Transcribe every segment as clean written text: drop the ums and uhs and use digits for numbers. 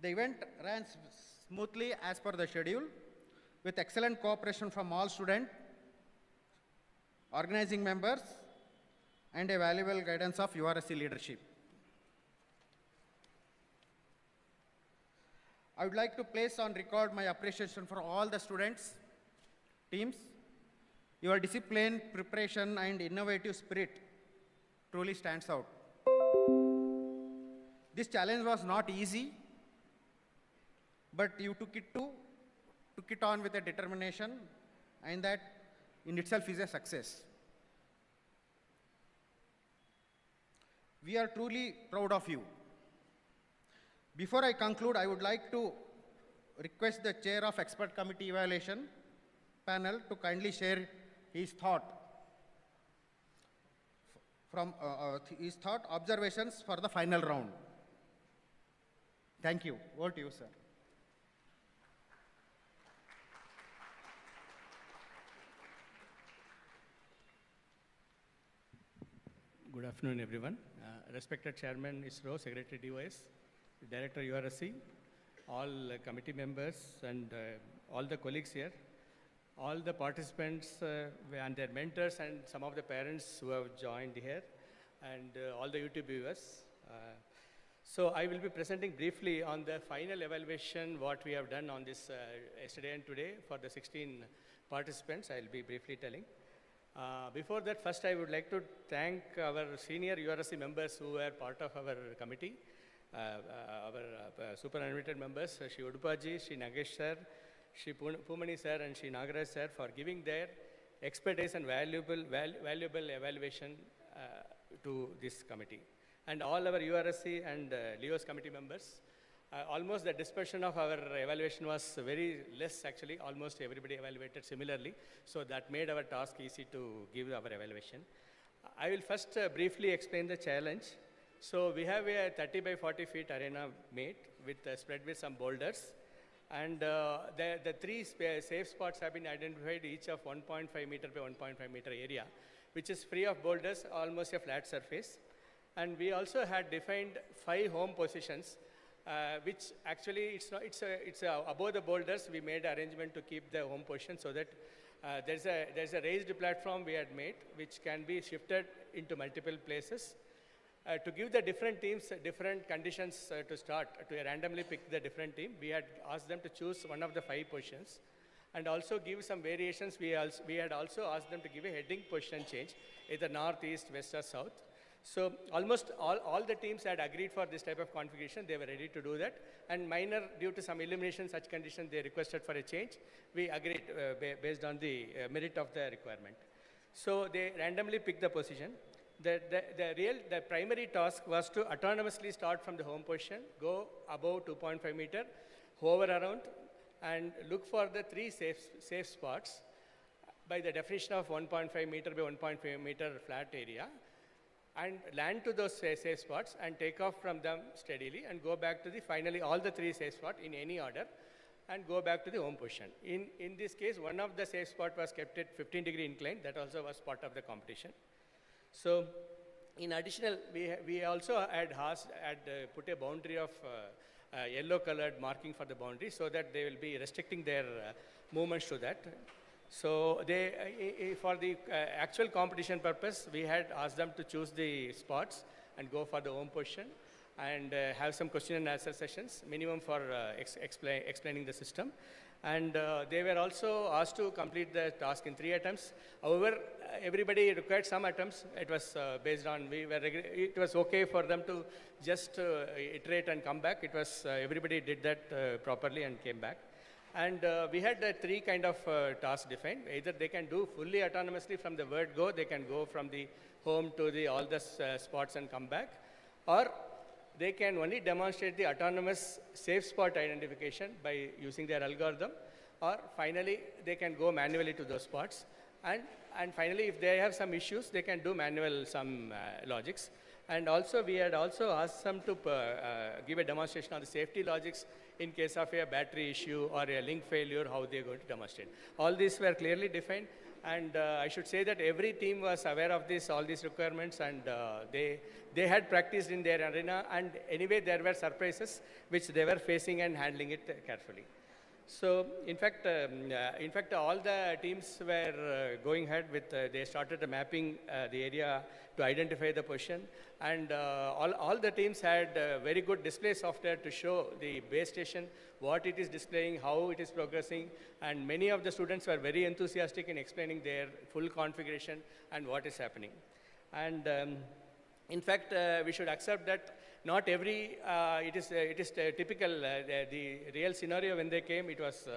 The event ran smoothly as per the schedule, with excellent cooperation from all students, organizing members, and a valuable guidance of URSC leadership. I would like to place on record my appreciation for all the students, teams. Your discipline, preparation, and innovative spirit truly stands out. This challenge was not easy, but you took it on with a determination, and that in itself is a success. We are truly proud of you. Before I conclude, I would like to request the chair of expert committee evaluation panel to kindly share his thought observations for the final round. Thank you. Over to you, sir. Good afternoon, everyone. Respected Chairman ISRO, Secretary DOS, Director URSC, all committee members, and all the colleagues here, all the participants and their mentors, and some of the parents who have joined here, and all the YouTube viewers. So I will be presenting briefly on the final evaluation, what we have done on this yesterday and today for the 16 participants. I will be briefly telling. Before that, first I would like to thank our senior URSC members who were part of our committee, our superannuated members, Shri Udupaji, Shri Nagesh sir, Shri Pumani sir, and Shri Nagaraj sir for giving their expertise and valuable evaluation to this committee. And all our URSC and LEOS committee members. Almost the dispersion of our evaluation was very less actually, almost everybody evaluated similarly. So that made our task easy to give our evaluation. I will first briefly explain the challenge. So we have a 30 by 40 feet arena made with spread with some boulders. And the three safe spots have been identified, each of 1.5 meter by 1.5 meter area, which is free of boulders, almost a flat surface. And we also had defined 5 home positions, which actually it's above the boulders. We made arrangement to keep the home position so that there's a raised platform we had made, which can be shifted into multiple places. To give the different teams different conditions to start, to randomly pick the different team, we had asked them to choose one of the 5 positions and also give some variations. We had also asked them to give a heading position change, either north, east, west, or south. So almost all the teams had agreed for this type of configuration. They were ready to do that. And minor, due to some elimination, such condition, they requested for a change. We agreed based on the merit of the requirement. So they randomly picked the position. The primary task was to autonomously start from the home position, go above 2.5 meter, hover around, and look for the 3 safe spots by the definition of 1.5 meter by 1.5 meter flat area, and land to those safe spots and take off from them steadily and go back to finally all the 3 safe spots in any order and go back to the home position. In this case, one of the safe spot was kept at 15-degree incline. That also was part of the competition. So in additional, we also had put a boundary of yellow colored marking for the boundary so that they will be restricting their movements to that. So for the actual competition purpose, we had asked them to choose the spots and go for the home position and have some question and answer sessions, minimum for explaining the system. And they were also asked to complete the task in 3 attempts. However, everybody required some attempts. It was based on, it was okay for them to just iterate and come back. It was, everybody did that properly and came back. And we had 3 kind of tasks defined. Either they can do fully autonomously from the word go, they can go from the home to all the spots and come back, or they can only demonstrate the autonomous safe spot identification by using their algorithm, or finally they can go manually to those spots. And finally, if they have some issues, they can do manual some logics. And also, we had also asked them to give a demonstration on the safety logics in case of a battery issue or a link failure, how they're going to demonstrate. All these were clearly defined. And I should say that every team was aware of this, all these requirements, and they had practiced in their arena. And anyway, there were surprises which they were facing and handling it carefully. So, in fact, all the teams were going ahead with, they started mapping the area to identify the position. And all the teams had very good display software to show the base station, what it is displaying, how it is progressing. And many of the students were very enthusiastic in explaining their full configuration and what is happening. And in fact, we should accept that not every, it is typical, the real scenario when they came, it was,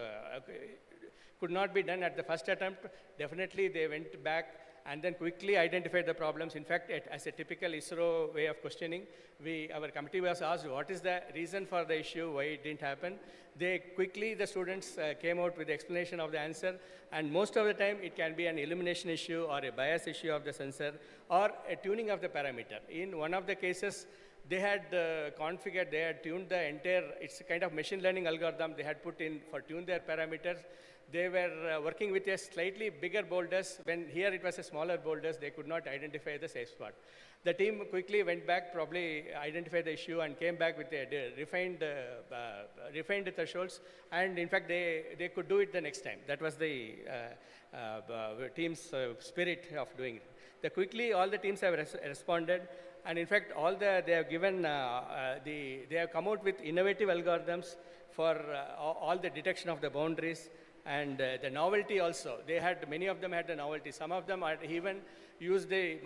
could not be done at the first attempt. Definitely they went back and then quickly identified the problems. In fact, as a typical ISRO way of questioning, our committee was asked, what is the reason for the issue, why it didn't happen? They quickly, the students came out with the explanation of the answer, and most of the time it can be an illumination issue or a bias issue of the sensor or a tuning of the parameter. In one of the cases, they had configured, they had tuned the entire, it's a kind of machine learning algorithm they had put in for tune their parameters. They were working with a slightly bigger boulders. When here it was a smaller boulders, they could not identify the safe spot. The team quickly went back, probably identified the issue and came back with a refined thresholds. And in fact, they could do it the next time. That was the team's spirit of doing it. Quickly, all the teams have responded. And in fact, they have given, they have come out with innovative algorithms for all the detection of the boundaries and the novelty also. They had, many of them had the novelty. Some of them had even used the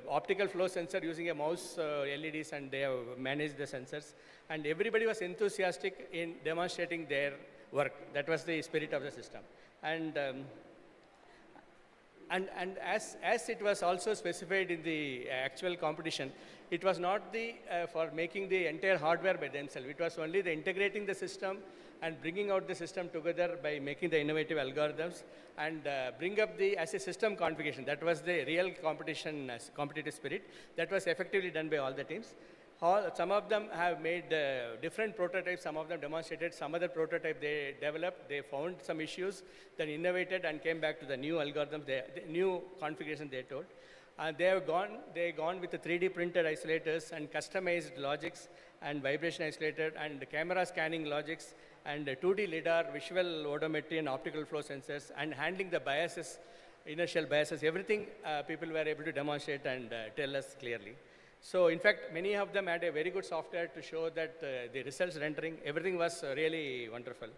optical flow sensor using a mouse LEDs, and they have managed the sensors. And everybody was enthusiastic in demonstrating their work. That was the spirit of the system. And as it was also specified in the actual competition, it was not for making the entire hardware by themselves. It was only the integrating the system and bringing out the system together by making the innovative algorithms and bring up as a system configuration. That was the real competitive spirit. That was effectively done by all the teams. Some of them have made different prototypes. Some of them demonstrated. Some other prototype they developed. They found some issues, then innovated and came back to the new algorithms, the new configuration they told. They gone with the 3D printed isolators and customized logics and vibration isolator and camera scanning logics and 2D LiDAR, visual odometry and optical flow sensors, and handling the biases, inertial biases, everything people were able to demonstrate and tell us clearly. So in fact, many of them had a very good software to show that the results rendering, everything was really wonderful.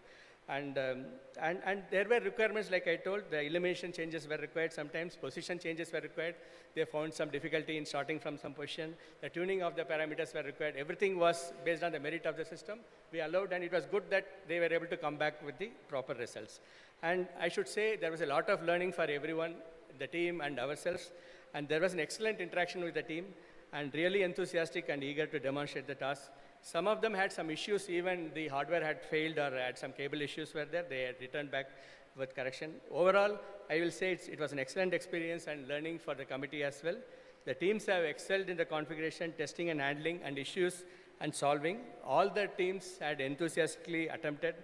And there were requirements, like I told, the illumination changes were required sometimes, position changes were required. They found some difficulty in starting from some position. The tuning of the parameters were required. Everything was based on the merit of the system. We allowed, and it was good that they were able to come back with the proper results. And I should say there was a lot of learning for everyone, the team and ourselves. And there was an excellent interaction with the team, and really enthusiastic and eager to demonstrate the task. Some of them had some issues, even the hardware had failed or had some cable issues were there. They had returned back with correction. Overall, I will say it was an excellent experience and learning for the committee as well. The teams have excelled in the configuration, testing and handling and issues and solving. All the teams had enthusiastically attempted.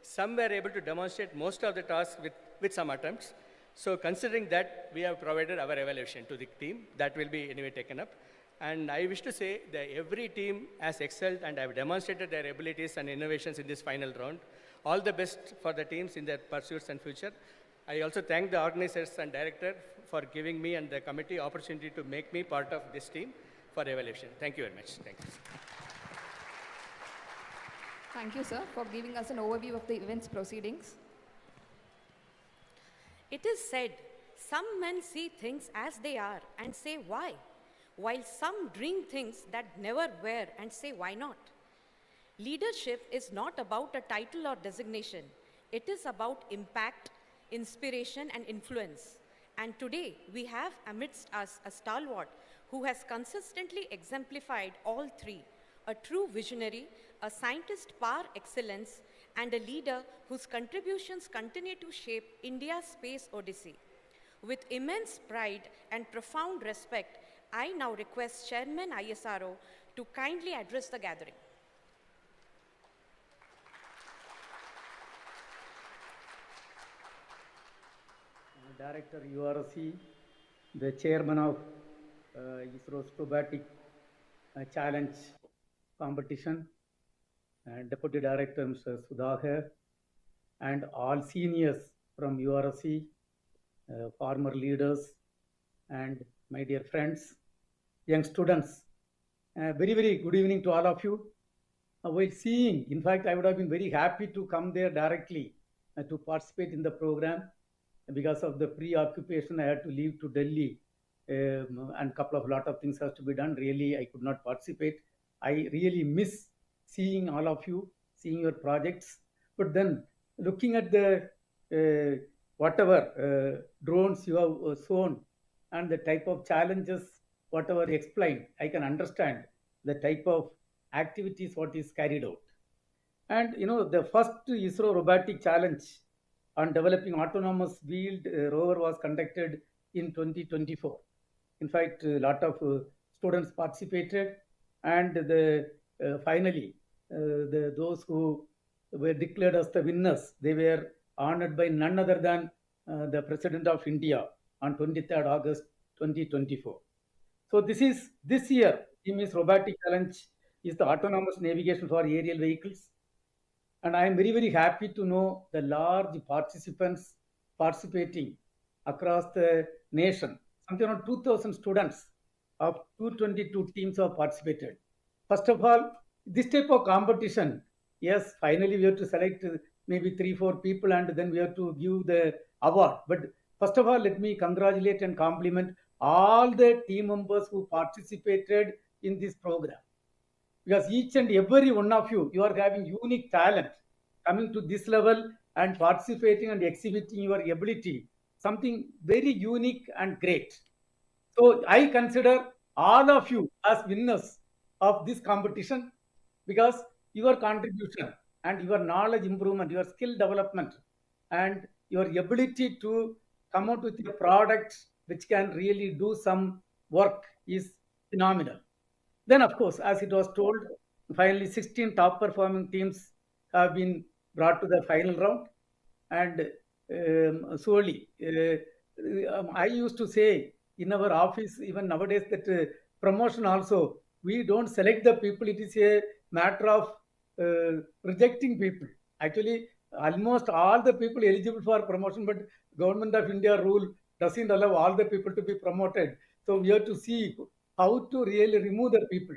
Some were able to demonstrate most of the tasks with some attempts. So considering that, we have provided our evaluation to the team. That will be anyway taken up. And I wish to say that every team has excelled and have demonstrated their abilities and innovations in this final round. All the best for the teams in their pursuits and future. I also thank the organizers and director for giving me and the committee opportunity to make me part of this team for evaluation. Thank you very much. Thank you. Thank you, sir, for giving us an overview of the event's proceedings. It is said, some men see things as they are and say why, while some dream things that never were and say why not. Leadership is not about a title or designation. It is about impact, inspiration, and influence. And today, we have amidst us a stalwart who has consistently exemplified all three: a true visionary, a scientist par excellence, and a leader whose contributions continue to shape India's space odyssey. With immense pride and profound respect, I now request Chairman ISRO to kindly address the gathering. Director URSC, the chairman of ISRO's Robotic Challenge competition, Deputy Director Mr. Sudhakar, and all seniors from URSC, former leaders, and my dear friends, young students. Very, very good evening to all of you. While seeing, in fact, I would have been very happy to come there directly to participate in the program. Because of the preoccupation, I had to leave to Delhi and lot of things has to be done. Really, I could not participate. I really miss seeing all of you, seeing your projects. But then looking at the whatever drones you have shown and the type of challenges, whatever explained, I can understand the type of activities what is carried out. And the first ISRO Robotic Challenge on developing autonomous wheeled rover was conducted in 2024. In fact, a lot of students participated, and finally, those who were declared as the winners, they were honored by none other than the President of India on 23rd August 2024. So this year, theme is Robotic Challenge is the autonomous navigation for aerial vehicles. And I am very, very happy to know the large participants participating across the nation. Something around 2,000 students of 222 teams have participated. First of all, this type of competition, yes, finally we have to select maybe 3-4 people and then we have to give the award. But first of all, let me congratulate and compliment all the team members who participated in this program. Because each and every one of you, you are having unique talent coming to this level and participating and exhibiting your ability, something very unique and great. So I consider all of you as winners of this competition because your contribution and your knowledge improvement, your skill development, and your ability to come out with a product which can really do some work is phenomenal. Then, of course, as it was told, finally 16 top performing teams have been brought to the final round. And surely, I used to say in our office, even nowadays, that promotion also, we don't select the people. It is a matter of rejecting people. Actually, almost all the people eligible for promotion, but Government of India rule doesn't allow all the people to be promoted. So we have to see how to really remove the people.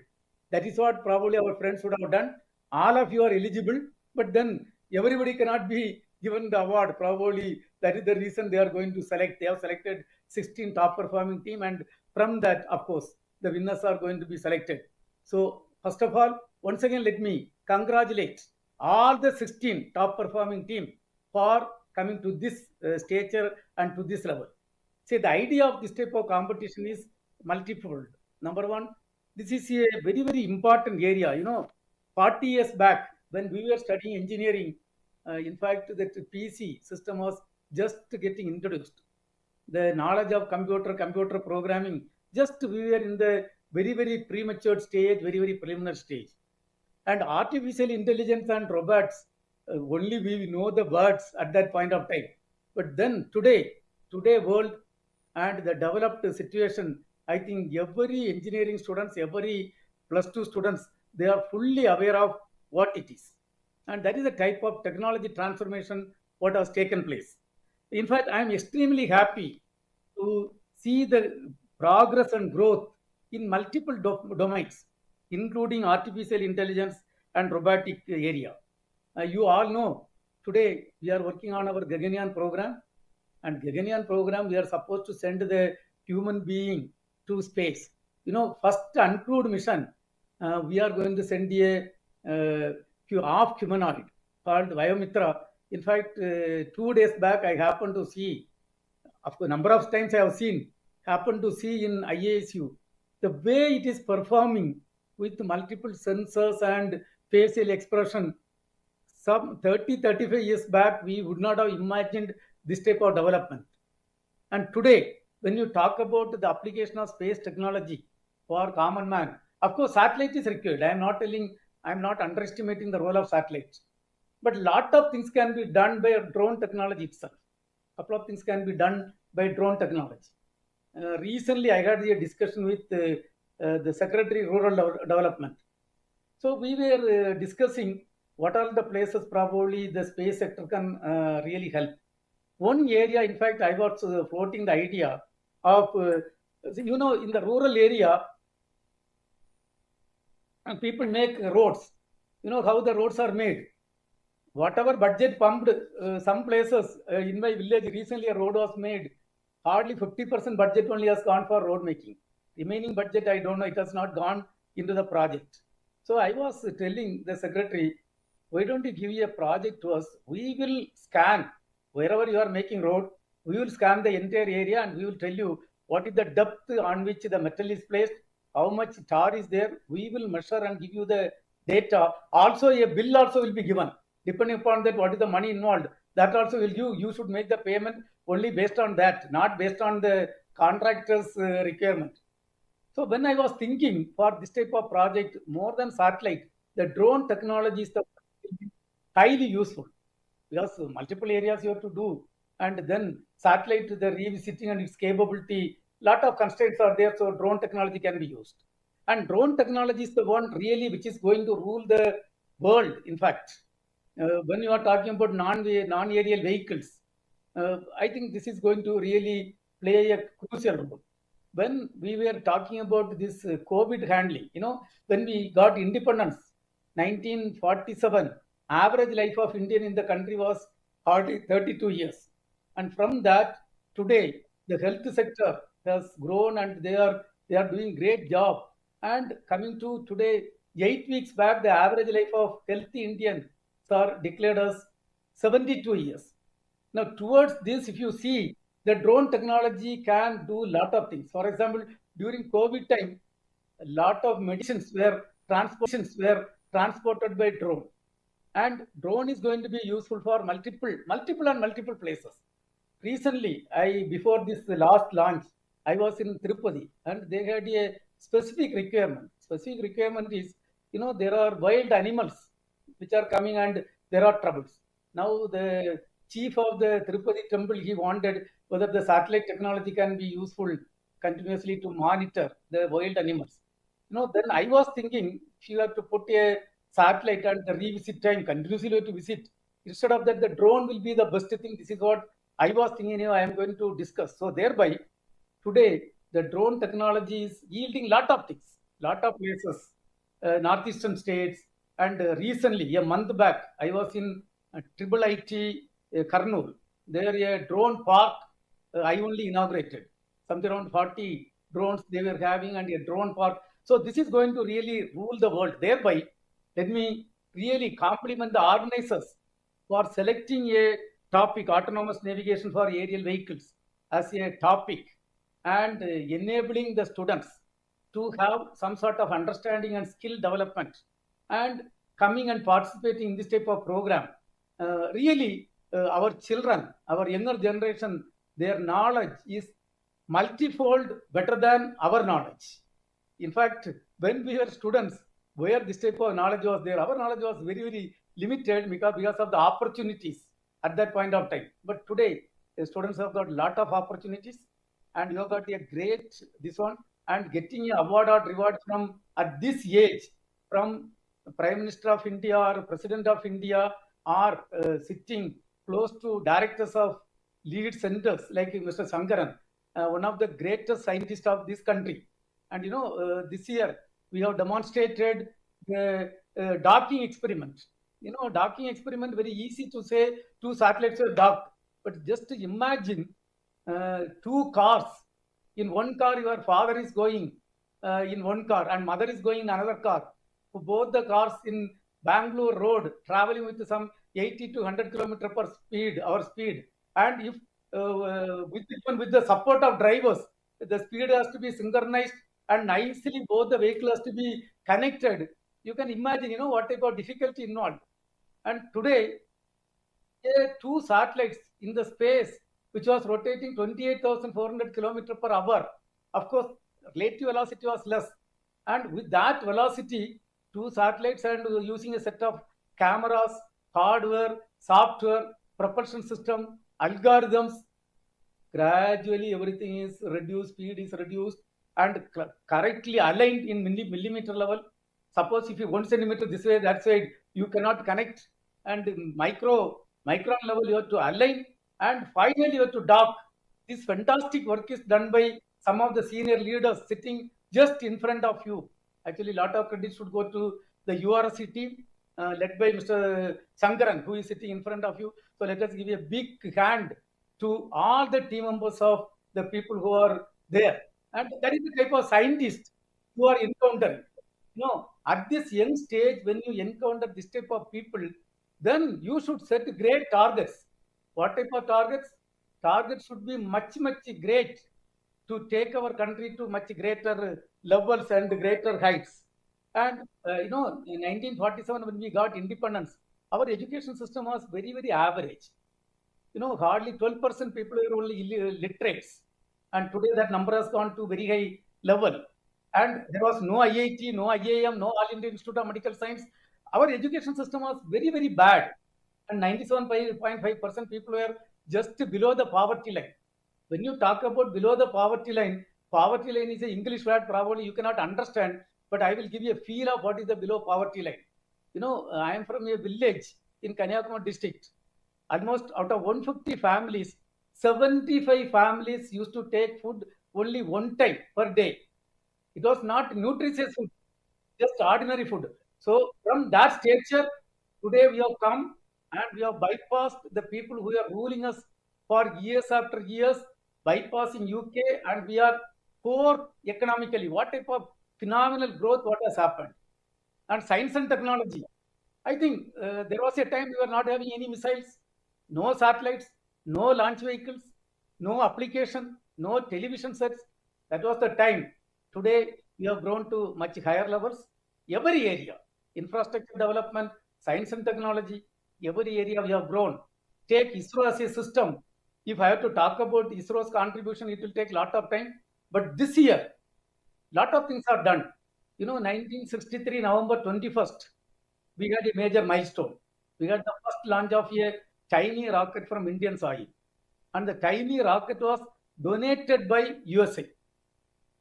That is what probably our friends would have done. All of you are eligible, but then everybody cannot be given the award. Probably that is the reason they are going to select. They have selected 16 top performing team, and from that, of course, the winners are going to be selected. So first of all, once again, let me congratulate all the 16 top performing team for coming to this stature and to this level. See, the idea of this type of competition is multifold. Number one, this is a very, very important area. 40 years back when we were studying engineering, in fact, that PC system was just getting introduced. The knowledge of computer programming, just we were in the very, very premature stage, very, very preliminary stage. And artificial intelligence and robots, only we know the words at that point of time. But then today world and the developed situation, I think every engineering students, every +2 students, they are fully aware of what it is. And that is the type of technology transformation what has taken place. In fact, I am extremely happy to see the progress and growth in multiple domains, including artificial intelligence and robotic area. You all know, today we are working on our Gaganyaan program. And Gaganyaan program, we are supposed to send the human being to space. First uncrewed mission, we are going to send a half humanoid called Vayomitra. In fact, 2 days back, I happened to see, of course, number of times I have seen, happened to see in IASU, the way it is performing with multiple sensors and facial expression. Some 30-35 years back, we would not have imagined this type of development. And today, when you talk about the application of space technology for common man, of course, satellite is required. I am not underestimating the role of satellites. But a lot of things can be done by drone technology itself. A couple of things can be done by drone technology. Recently, I had a discussion with the Secretary Rural Development. So we were discussing what are the places probably the space sector can really help. One area, in fact, I was floating the idea of, in the rural area, and people make roads. You know how the roads are made. Whatever budget pumped, some places in my village recently a road was made. Hardly 50% budget only has gone for road making. Remaining budget, I don't know, it has not gone into the project. So I was telling the secretary, why don't you give a project to us? We will scan wherever you are making road. We will scan the entire area and we will tell you what is the depth on which the metal is placed, how much tar is there. We will measure and give you the data. Also, a bill also will be given. Depending upon that, what is the money involved, that also will you should make the payment only based on that, not based on the contractor's requirement. So when I was thinking for this type of project, more than satellite, the drone technology is highly useful because multiple areas you have to do, and then satellite, the revisiting and its capability, lot of constraints are there, so drone technology can be used. And drone technology is the one really which is going to rule the world, in fact. When you are talking about non-aerial vehicles, I think this is going to really play a crucial role. When we were talking about this COVID handling, when we got independence, 1947, average life of Indian in the country was hardly 32 years. And from that, today, the health sector has grown and they are doing great job. And coming to today, 8 weeks back, the average life of healthy Indian are declared as 72 years. Now, towards this, if you see, the drone technology can do a lot of things. For example, during COVID time, a lot of medicines were transported by drone. And drone is going to be useful for multiple places. Recently, before this last launch, I was in Tirupati and they had a specific requirement. Specific requirement is, there are wild animals which are coming and there are troubles. Now the chief of the Tirupati temple, he wanted whether the satellite technology can be useful continuously to monitor the wild animals. Then I was thinking, if you have to put a satellite and the revisit time continuously to visit, instead of that, the drone will be the best thing. This is what I was thinking, I am going to discuss. So thereby, today, the drone technology is yielding lot of things, lot of places, northeastern states. And recently, a month back, I was in IIIT Kurnool. There a drone park I only inaugurated. Something around 40 drones they were having and a drone park. So this is going to really rule the world. Thereby, let me really compliment the organizers for selecting a topic, autonomous navigation for aerial vehicles, as a topic and enabling the students to have some sort of understanding and skill development and coming and participating in this type of program. Really, our children, our younger generation, their knowledge is multifold better than our knowledge. In fact, when we were students, where this type of knowledge was there, our knowledge was very limited because of the opportunities at that point of time. But today, the students have got a lot of opportunities and you have got a great this one, and getting an award or reward from at this age from Prime Minister of India or President of India, or sitting close to directors of lead centers like Mr. Shankaran, one of the greatest scientists of this country. And this year we have demonstrated the docking experiment. Docking experiment, very easy to say, 2 satellites were docked. But just imagine 2 cars. In one car, your father is going in one car and mother is going in another car. Both the cars in Bengaluru road traveling with some 80 to 100 km per speed. And if with the support of drivers, the speed has to be synchronized and nicely both the vehicles has to be connected. You can imagine, what type of difficulty involved. And today, 2 satellites in the space, which was rotating 28,400 km per hour. Of course, relative velocity was less. And with that velocity, 2 satellites and using a set of cameras, hardware, software, propulsion system, algorithms, Gradually everything is reduced, speed is reduced and correctly aligned in millimeter level. Suppose if you 1 centimeter this way, that side, you cannot connect, and micron level you have to align, and finally you have to dock. This fantastic work is done by some of the senior leaders sitting just in front of you. Actually, lot of credit should go to the URSC team, led by Mr. Shankaran, who is sitting in front of you. So let us give a big hand to all the team members of the people who are there. And that is the type of scientists who are encountering. At this young stage, when you encounter this type of people, then you should set great targets. What type of targets? Targets should be much great to take our country to much greater levels and greater heights. And in 1947, when we got independence, our education system was very average. Hardly 12% people were only literates. And today that number has gone to very high level. And there was no IIT, no IIM, no All India Institute of Medical Science. Our education system was very bad. And 97.5% people were just below the poverty line. When you talk about below the poverty line is an English word, probably you cannot understand, but I will give you a feel of what is the below poverty line. I am from a village in Kanyakumari district. Almost out of 150 families, 75 families used to take food only one time per day. It was not nutritious food, just ordinary food. So from that stature, today we have come and we have bypassed the people who are ruling us for years after years, bypassing UK, and we are poor economically. What type of phenomenal growth, what has happened? And science and technology. I think there was a time we were not having any missiles, no satellites, no launch vehicles, no application, no television sets. That was the time. Today, we have grown to much higher levels. Every area, infrastructure development, science and technology, every area we have grown. Take ISRO as a system. If I have to talk about ISRO's contribution, it will take a lot of time. But this year, lot of things are done. 1963, November 21st, we had a major milestone. We had the first launch of a tiny rocket from Indian soil. And the tiny rocket was donated by USA.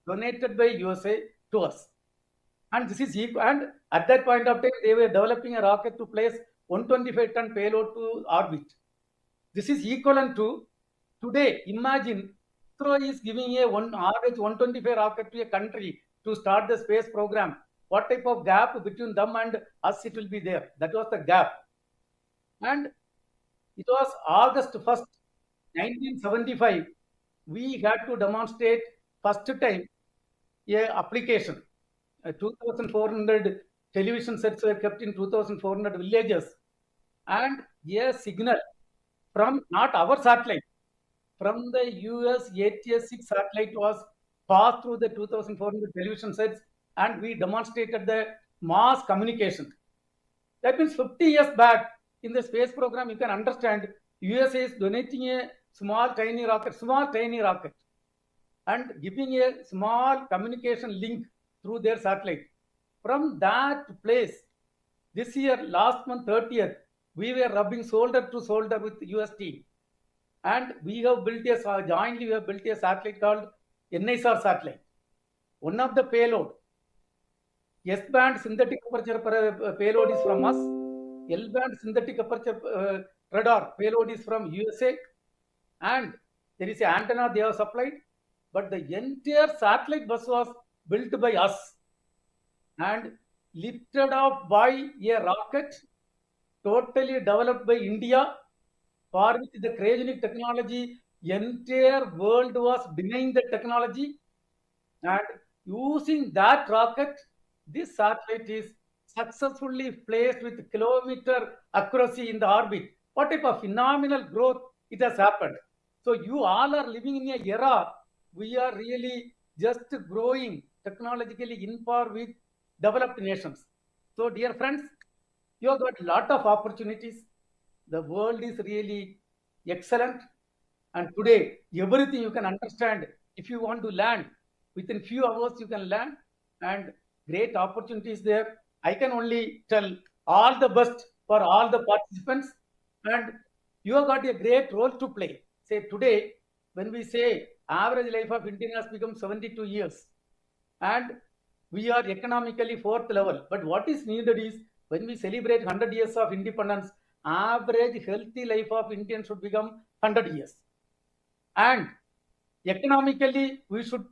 Donated by USA to us. And this is equal. And at that point of time, they were developing a rocket to place 125-ton payload to orbit. This is equivalent to today. Imagine ISRO is giving a average 125 rocket to a country to start the space program. What type of gap between them and us it will be there? That was the gap. And it was August 1st, 1975. We had to demonstrate first time a application. 2,400 television sets were kept in 2,400 villages, and a signal from not our satellite, from the US ATS-6 satellite was passed through the 2,400 television sets, and we demonstrated the mass communication. That means 50 years back in the space program, you can understand USA is donating a small tiny rocket, and giving a small communication link through their satellite. From that place, this year, last month 30th, we were rubbing shoulder to shoulder with US team. And we have built jointly we have built a satellite called NISR satellite. One of the payload, S-band synthetic aperture payload is from us. L-band synthetic aperture radar payload is from USA. And there is an antenna they have supplied. But the entire satellite bus was built by us and lifted off by a rocket totally developed by India, for which the cryogenic technology, entire world was denying the technology. And using that rocket, this satellite is successfully placed with kilometer accuracy in the orbit. What type of phenomenal growth it has happened. So you all are living in a era, we are really just growing technologically in par with developed nations. So dear friends, you have got a lot of opportunities. The world is really excellent. And today, everything you can understand. If you want to learn, within few hours you can learn, and great opportunities there. I can only tell all the best for all the participants, and you have got a great role to play. Say today, when we say average life of Indian has become 72 years, and we are economically fourth level. But what is needed is when we celebrate 100 years of independence, average healthy life of Indians should become 100 years. And economically, we should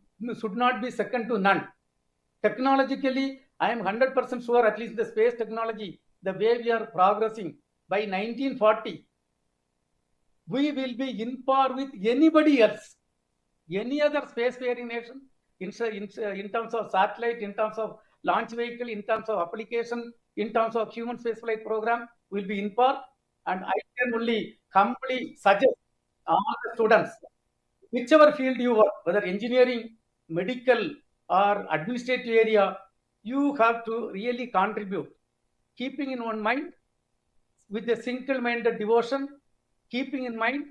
not be second to none. Technologically, I am 100% sure, at least the space technology, the way we are progressing, by 1940, we will be in par with anybody else, any other spacefaring nation, in terms of satellite, in terms of launch vehicle, in terms of application, in terms of human spaceflight program, will be in par. And I can only humbly suggest all the students, whichever field you work, whether engineering, medical, or administrative area, you have to really contribute, keeping in one mind, with a single-minded devotion, keeping in mind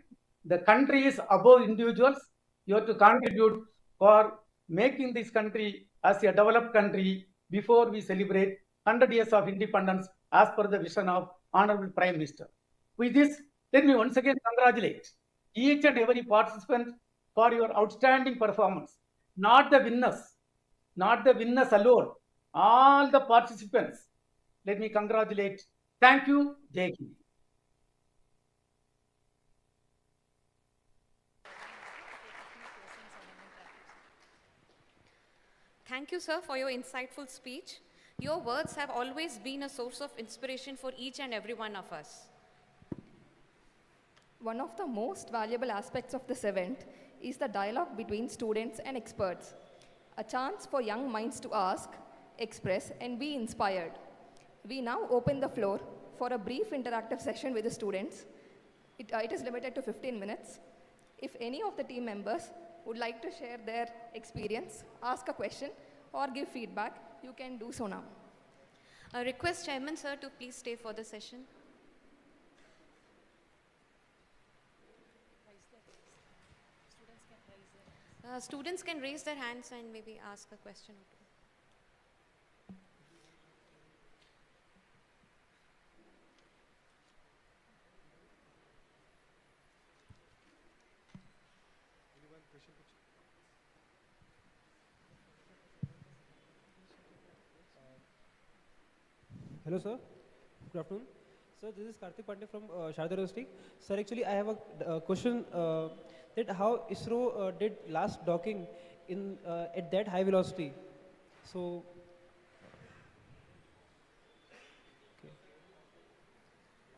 the country is above individuals. You have to contribute for making this country as a developed country before we celebrate 100 years of independence as per the vision of Honorable Prime Minister. With this, let me once again congratulate each and every participant for your outstanding performance. Not the winners alone, all the participants. Let me congratulate. Thank you, Jai Hind. Thank you, sir, for your insightful speech. Your words have always been a source of inspiration for each and every one of us. One of the most valuable aspects of this event is the dialogue between students and experts, a chance for young minds to ask, express, and be inspired. We now open the floor for a brief interactive session with the students. It is limited to 15 minutes. If any of the team members would like to share their experience, ask a question, or give feedback, you can do so now. I request Chairman, sir, to please stay for the session. Students can raise their hands and maybe ask a question or two. Hello, sir. Good afternoon. Sir, this is Karthik Pandey from Sharda University. Sir, actually, I have a question that how ISRO did last docking in at that high velocity. So, okay.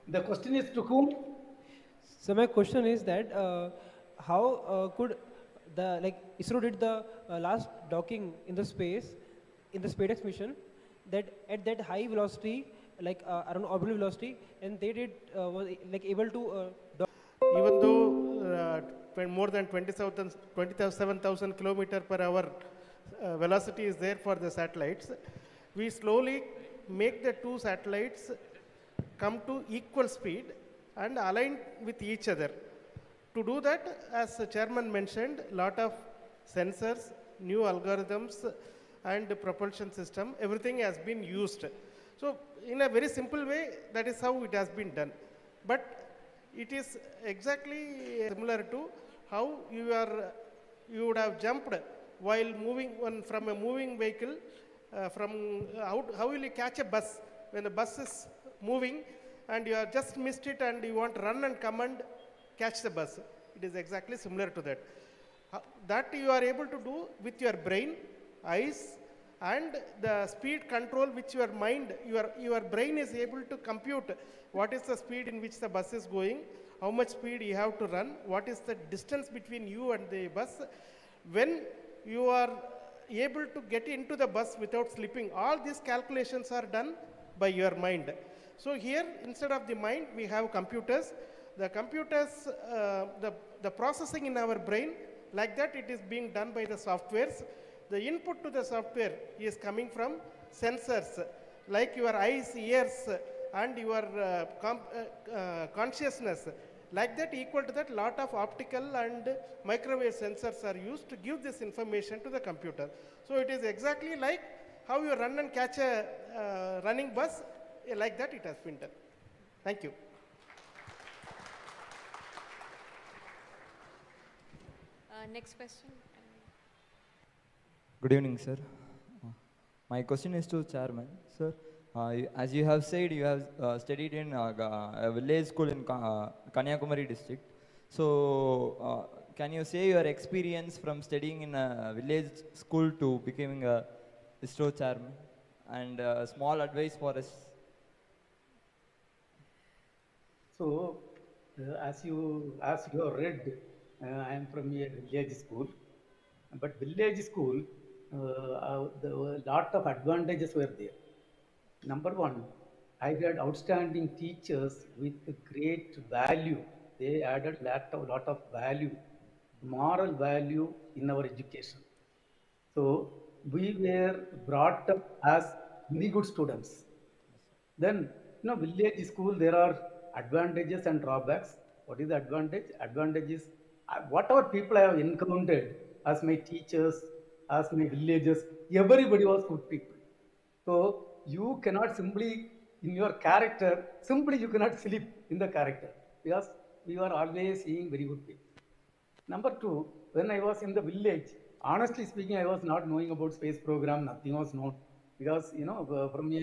The question is to whom? So my question is that how could ISRO did the last docking in the space in the SpaceX mission, that at that high velocity, around orbital velocity, and they did was able to dock. Even though more than 27,000 kilometers per hour velocity is there for the satellites, we slowly make the two satellites come to equal speed and align with each other. To do that, as the chairman mentioned, lot of sensors, new algorithms, and the propulsion system, everything has been used. So in a very simple way, that is how it has been done. But it is exactly similar to how you would have jumped while moving from a moving vehicle. How will you catch a bus when the bus is moving and you have just missed it and you want to run and come and catch the bus? It is exactly similar to that. That you are able to do with your brain, eyes, and the speed control which your mind, your brain is able to compute what is the speed in which the bus is going, how much speed you have to run, what is the distance between you and the bus. When you are able to get into the bus without slipping, all these calculations are done by your mind. So here, instead of the mind, we have computers. The computers, the processing in our brain, like that it is being done by the softwares. The input to the software is coming from sensors, like your eyes, ears, and your consciousness. Like that, equal to that, lot of optical and microwave sensors are used to give this information to the computer. So it is exactly like how you run and catch a running bus, like that it has been done. Thank you. Next question. Good evening, sir. My question is to Chairman. Sir, as you have said, you have studied in a village school in Kanyakumari district. So, can you say your experience from studying in a village school to becoming a ISRO Chairman? And small advice for us. So, as you have read, I am from a village school, but village school, the lot of advantages were there. Number one, I had outstanding teachers with great value. They added lot of value, moral value in our education. So we were brought up as very good students. Then, village school, there are advantages and drawbacks. What is the advantage? Advantage is whatever people I have encountered as my teachers, as my villagers, everybody was good people. So you cannot simply, in your character, simply you cannot slip in the character because we were always seeing very good people. Number two, when I was in the village, honestly speaking, I was not knowing about space program, nothing was known. Because, from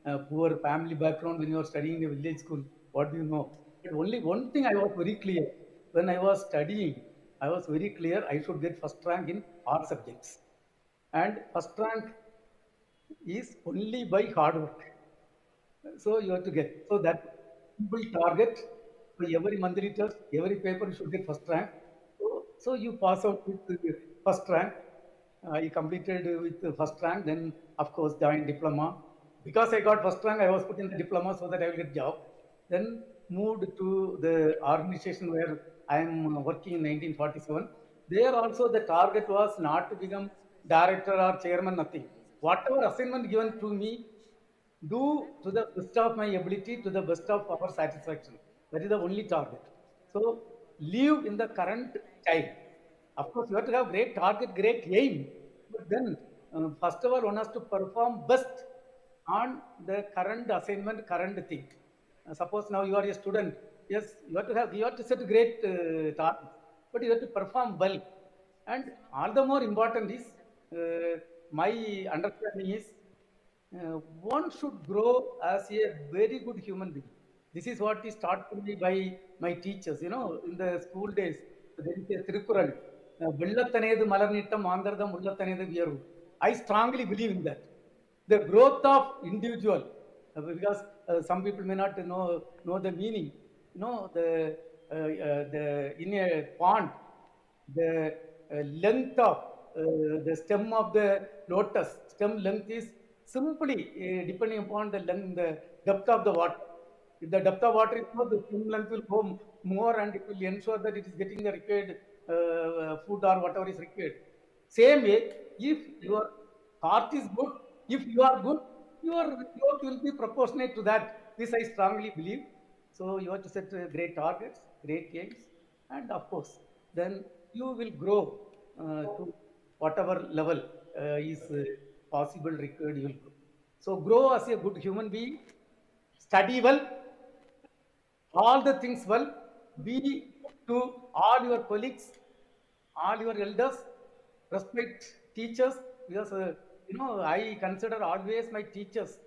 a poor family background, when you are studying in a village school, what do you know? But only one thing I was very clear. When I was studying, I was very clear I should get first rank in all subjects. And first rank is only by hard work. So you have to get. So that simple target for every monthly test, every paper you should get first rank. So you pass out with first rank. I completed with the first rank, then of course joined diploma. Because I got first rank, I was put in the diploma so that I will get job. Then moved to the organization where I am working in 1947. There also the target was not to become director or chairman, nothing. Whatever assignment given to me, do to the best of my ability, to the best of our satisfaction. That is the only target. So live in the current time. Of course, you have to have great target, great aim. But then, first of all, one has to perform best on the current assignment, current thing. Suppose now you are a student. Yes, you have to set great target, but you have to perform well. And all the more important is, my understanding is, one should grow as a very good human being. This is what is taught to me by my teachers. In the school days, there is a Tirukural. I strongly believe in that. The growth of individual, because some people may not know the meaning. In a pond, the length of the stem of the lotus, stem length is simply depending upon the depth of the water. If the depth of water is more, the stem length will go more and it will ensure that it is getting the required food or whatever is required. Same way, if your heart is good, if you are good, your growth will be proportionate to that. This I strongly believe. So you have to set great targets, great aims, and of course, then you will grow to whatever level is possible, required, you will grow. So grow as a good human being, study well, all the things well, be to all your colleagues, all your elders, respect teachers, because I consider always my teachers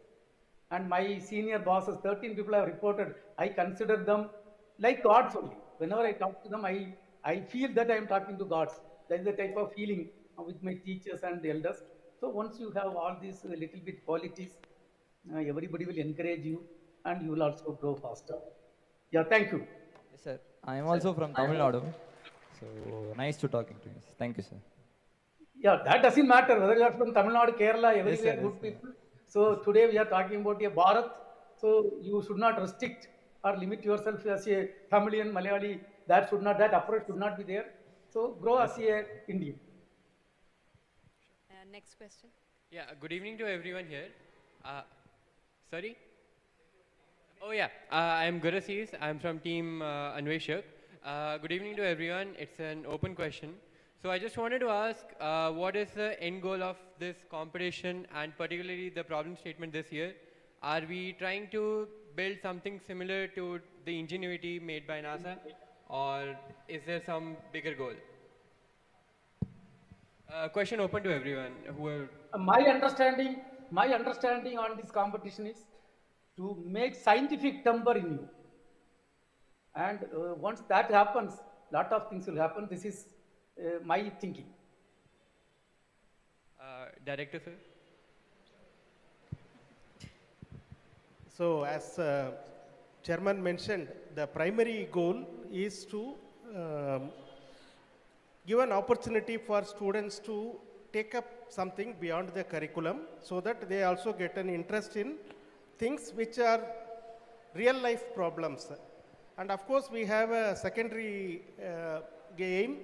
and my senior bosses, 13 people I have reported, I consider them like gods only. Whenever I talk to them, I feel that I am talking to gods. That is the type of feeling with my teachers and the elders. So once you have all these little bit qualities, everybody will encourage you and you will also grow faster. Yeah, thank you. Yes, sir. I am also from Tamil Nadu. So nice to talking to you. Thank you, sir. Yeah, that doesn't matter whether you are from Tamil Nadu, Kerala, everywhere Yes, good people. So today we are talking about a Bharat. So you should not restrict or limit yourself as a Tamilian, Malayali. That approach should not be there. So grow as a Indian. Next question. Yeah, good evening to everyone here. Sorry? Oh yeah, I am Gurasis. I am from team Anveshak. Good evening to everyone. It's an open question. So I just wanted to ask, what is the end goal of this competition and particularly the problem statement this year? Are we trying to build something similar to the Ingenuity made by NASA, or is there some bigger goal? Question open to everyone. Whoever. My understanding on this competition is to make scientific temper in you. And once that happens, lot of things will happen. This is my thinking. Director, sir. So as chairman mentioned, the primary goal is to give an opportunity for students to take up something beyond the curriculum so that they also get an interest in things which are real life problems. And of course, we have a secondary aim.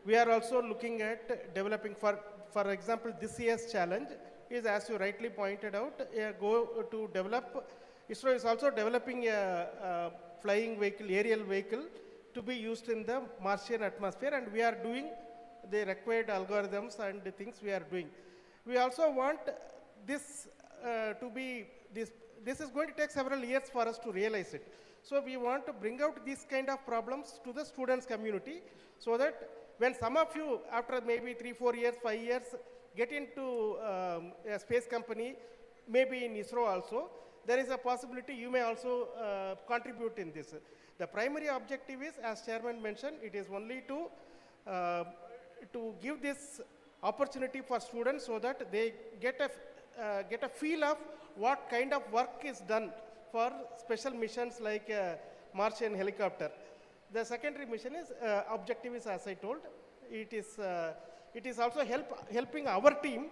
We are also looking at developing, for example, this year's challenge is, as you rightly pointed out, a go to develop. ISRO is also developing a flying vehicle, aerial vehicle, to be used in the Martian atmosphere, and we are doing the required algorithms and the things we are doing. We also want this to be, this is going to take several years for us to realize it. So we want to bring out these kind of problems to the students community so that when some of you, after maybe 3, 4 years, 5 years, get into a space company, maybe in ISRO also, there is a possibility you may also contribute in this. The primary objective is, as chairman mentioned, it is only to give this opportunity for students so that they get a feel of what kind of work is done for special missions like Martian helicopter. The secondary mission is, objective is, as I told, it is also helping our team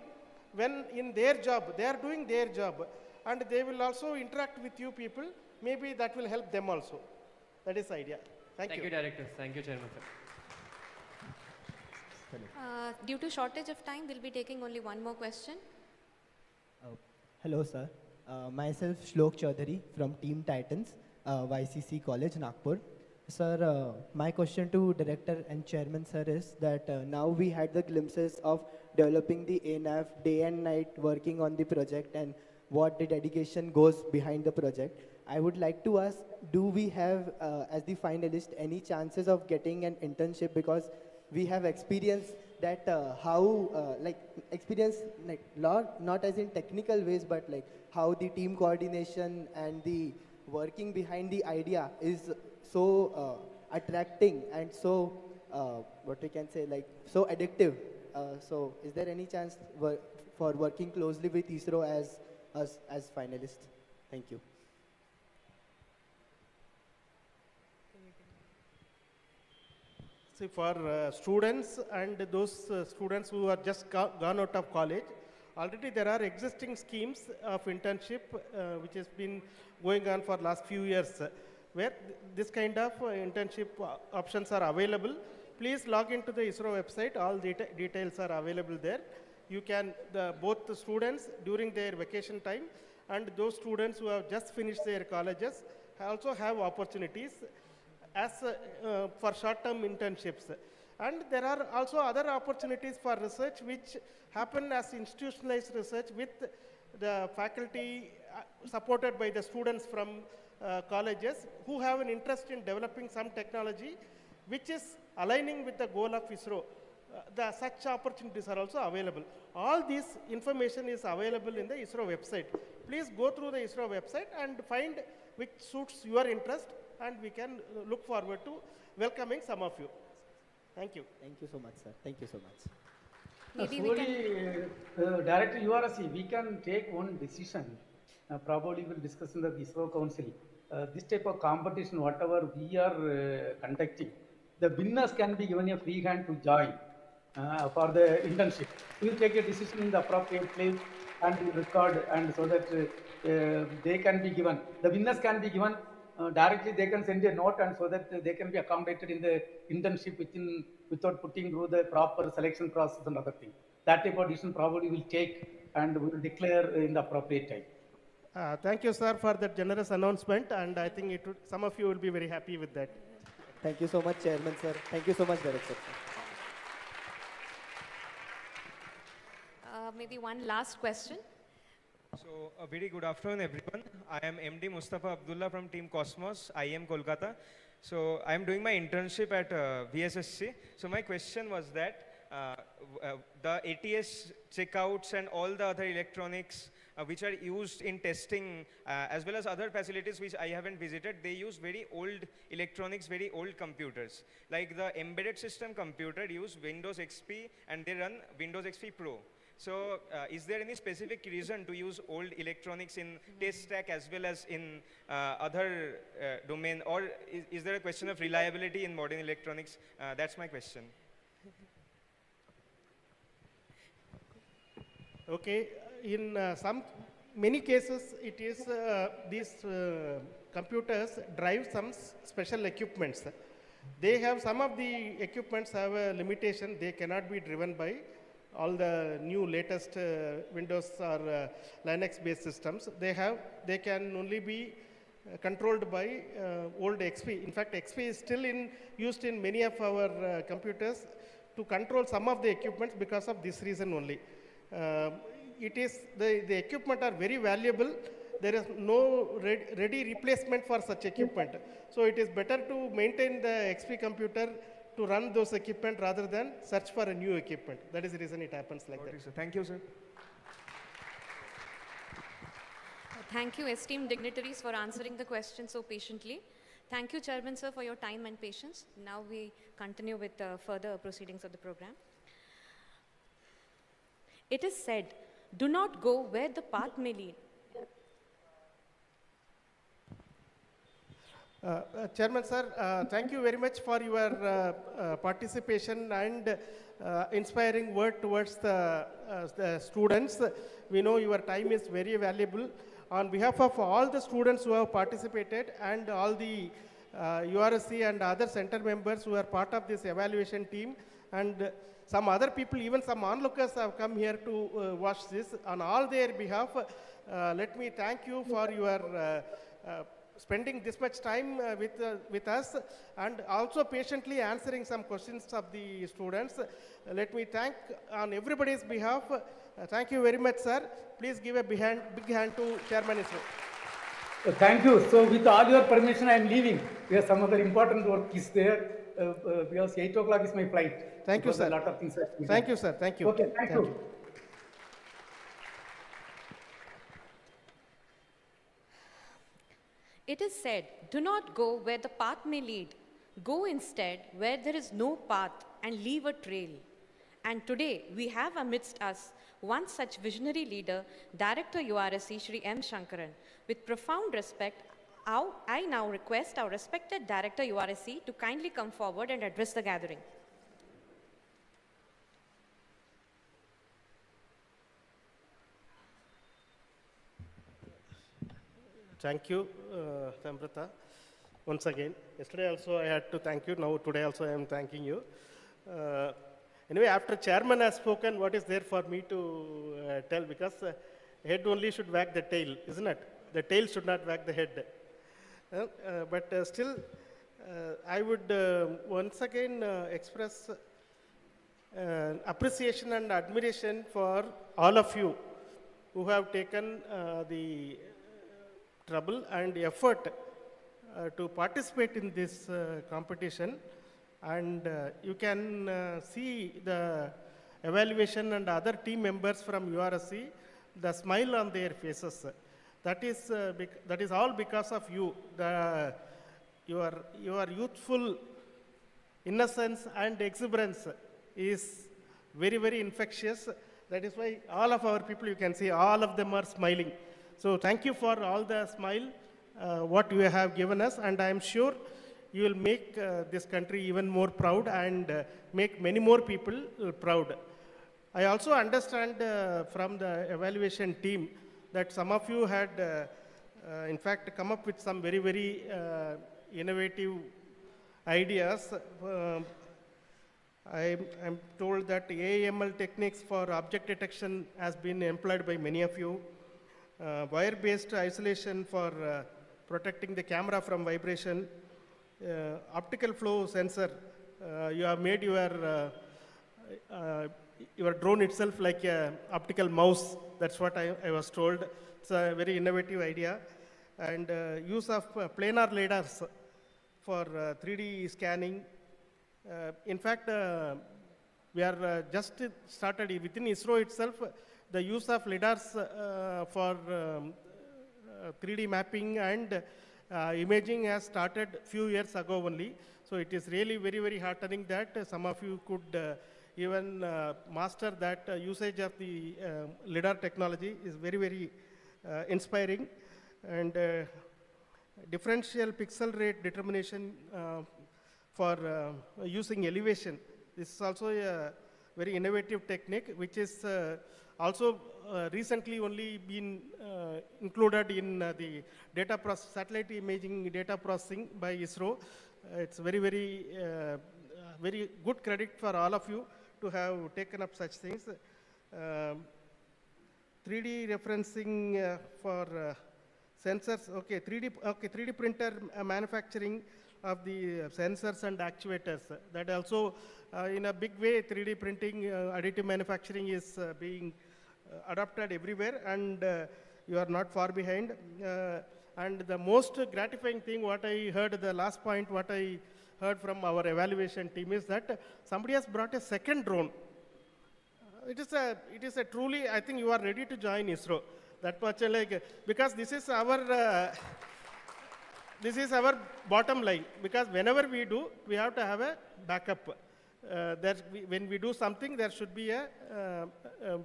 when in their job, they are doing their job, and they will also interact with you people. Maybe that will help them also. That is the idea. Thank you. Thank you, directors. Thank you, chairman, sir. Due to shortage of time, we'll be taking only one more question. Hello, sir. Myself, Shlok Chaudhary from Team Titans, YCC College, Nagpur. Sir, my question to Director and Chairman, sir, is that now we had the glimpses of developing the ANAV, day and night working on the project, and what the dedication goes behind the project. I would like to ask, do we have, as the finalist, any chances of getting an internship? Because we have experienced that not as in technical ways, but like how the team coordination and the working behind the idea is so attracting and so what we can say, like so addictive. So is there any chance for working closely with ISRO as us as finalists? Thank you. See, for students and those students who are just gone out of college, already there are existing schemes of internship which has been going on for last few years, where this kind of internship options are available. Please log into the ISRO website. All details are available there. You can, both the students during their vacation time and those students who have just finished their colleges also have opportunities as for short-term internships. And there are also other opportunities for research which happen as institutionalized research with the faculty supported by the students from colleges who have an interest in developing some technology which is aligning with the goal of ISRO. Such opportunities are also available. All this information is available in the ISRO website. Please go through the ISRO website and find which suits your interest, and we can look forward to welcoming some of you. Thank you. Thank you so much, sir. Thank you so much. Maybe we can... Director URSC, we can take one decision. Probably we'll discuss in the ISRO Council. This type of competition, whatever we are conducting, the winners can be given a free hand to join for the internship. We'll take a decision in the appropriate place and we'll record, and so that they can be given. The winners can be given directly. They can send a note, and so that they can be accommodated in the internship without putting through the proper selection process and other things. That type of decision probably will take, and we will declare in the appropriate time. Thank you, sir, for that generous announcement, and I think some of you will be very happy with that. Thank you so much, Chairman, sir. Thank you so much, Director. Maybe one last question. So, a very good afternoon, everyone. I am MD Mustafa Abdullah from Team Cosmos, IM Kolkata. So, I am doing my internship at VSSC. So, my question was that the ATS checkouts and all the other electronics which are used in testing, as well as other facilities which I haven't visited, they use very old electronics, very old computers. Like the embedded system computer use Windows XP and they run Windows XP Pro. So is there any specific reason to use old electronics in test stack as well as in other domain, or is there a question of reliability in modern electronics? That's my question. Okay, in many cases, it is these computers drive some special equipments. They have some of the equipments have a limitation. They cannot be driven by all the new latest Windows or Linux-based systems. They can only be controlled by old XP. In fact, XP is still used in many of our computers to control some of the equipments because of this reason only. The equipment are very valuable. There is no ready replacement for such equipment. So it is better to maintain the XP computer to run those equipment rather than search for a new equipment. That is the reason it happens like that. Sir. Thank you, sir. Thank you, esteemed dignitaries, for answering the question so patiently. Thank you, Chairman, sir, for your time and patience. Now we continue with the further proceedings of the program. It is said, do not go where the path may lead. Chairman sir, thank you very much for your participation and inspiring word towards the students. We know your time is very valuable. On behalf of all the students who have participated and all the URSC and other center members who are part of this evaluation team, and some other people, even some onlookers have come here to watch this. On all their behalf, let me thank you for your spending this much time with us and also patiently answering some questions of the students. Let me thank on everybody's behalf. Thank you very much, sir. Please give a big hand to Chairman ISRO. Thank you. So with all your permission, I am leaving. Because some other important work is there. Because 8 o'clock is my flight. Thank you, sir. A lot of things. Thank you, sir. Thank you. Okay, thank you. It is said, do not go where the path may lead. Go instead where there is no path and leave a trail. And today we have amidst us one such visionary leader, Director URSC Shri M. Shankaran. With profound respect, I now request our respected Director URSC to kindly come forward and address the gathering. Thank you, Samrata. Once again, yesterday also I had to thank you. Now today also I am thanking you. Anyway, after chairman has spoken, what is there for me to tell? Because head only should wag the tail, isn't it? The tail should not wag the head. But still, I would once again express appreciation and admiration for all of you who have taken the trouble and effort to participate in this competition. And you can see the evaluation and other team members from URSC, the smile on their faces. That is all because of you. Your youthful innocence and exuberance is very, very infectious. That is why all of our people, you can see, all of them are smiling. So thank you for all the smile, what you have given us, and I am sure you will make this country even more proud and make many more people proud. I also understand from the evaluation team that some of you had, in fact, come up with some very, very innovative ideas. I'm told that AML techniques for object detection has been employed by many of you. Wire-based isolation for protecting the camera from vibration. Optical flow sensor. You have made your drone itself like an optical mouse. That's what I was told. It's a very innovative idea. And use of planar radars for 3D scanning. In fact, We are just started within ISRO itself. The use of LIDARs for 3D mapping and imaging has started few years ago only. So it is really very, very heartening that some of you could even master that usage of the LIDAR technology is very, very inspiring. And differential pixel rate determination for using elevation. This is also a very innovative technique, which is also recently only been included in the satellite imaging data processing by ISRO. It's very, very, very good credit for all of you to have taken up such things. 3D referencing for sensors, okay, 3D printer manufacturing of the sensors and actuators. That also, in a big way, 3D printing, additive manufacturing is being adopted everywhere, and you are not far behind. And the most gratifying thing, what I heard, the last point, what I heard from our evaluation team is that somebody has brought a second drone. It is a truly, I think you are ready to join ISRO. That much like, because this is our bottom line, because whenever we do, we have to have a backup. When we do something, there should be a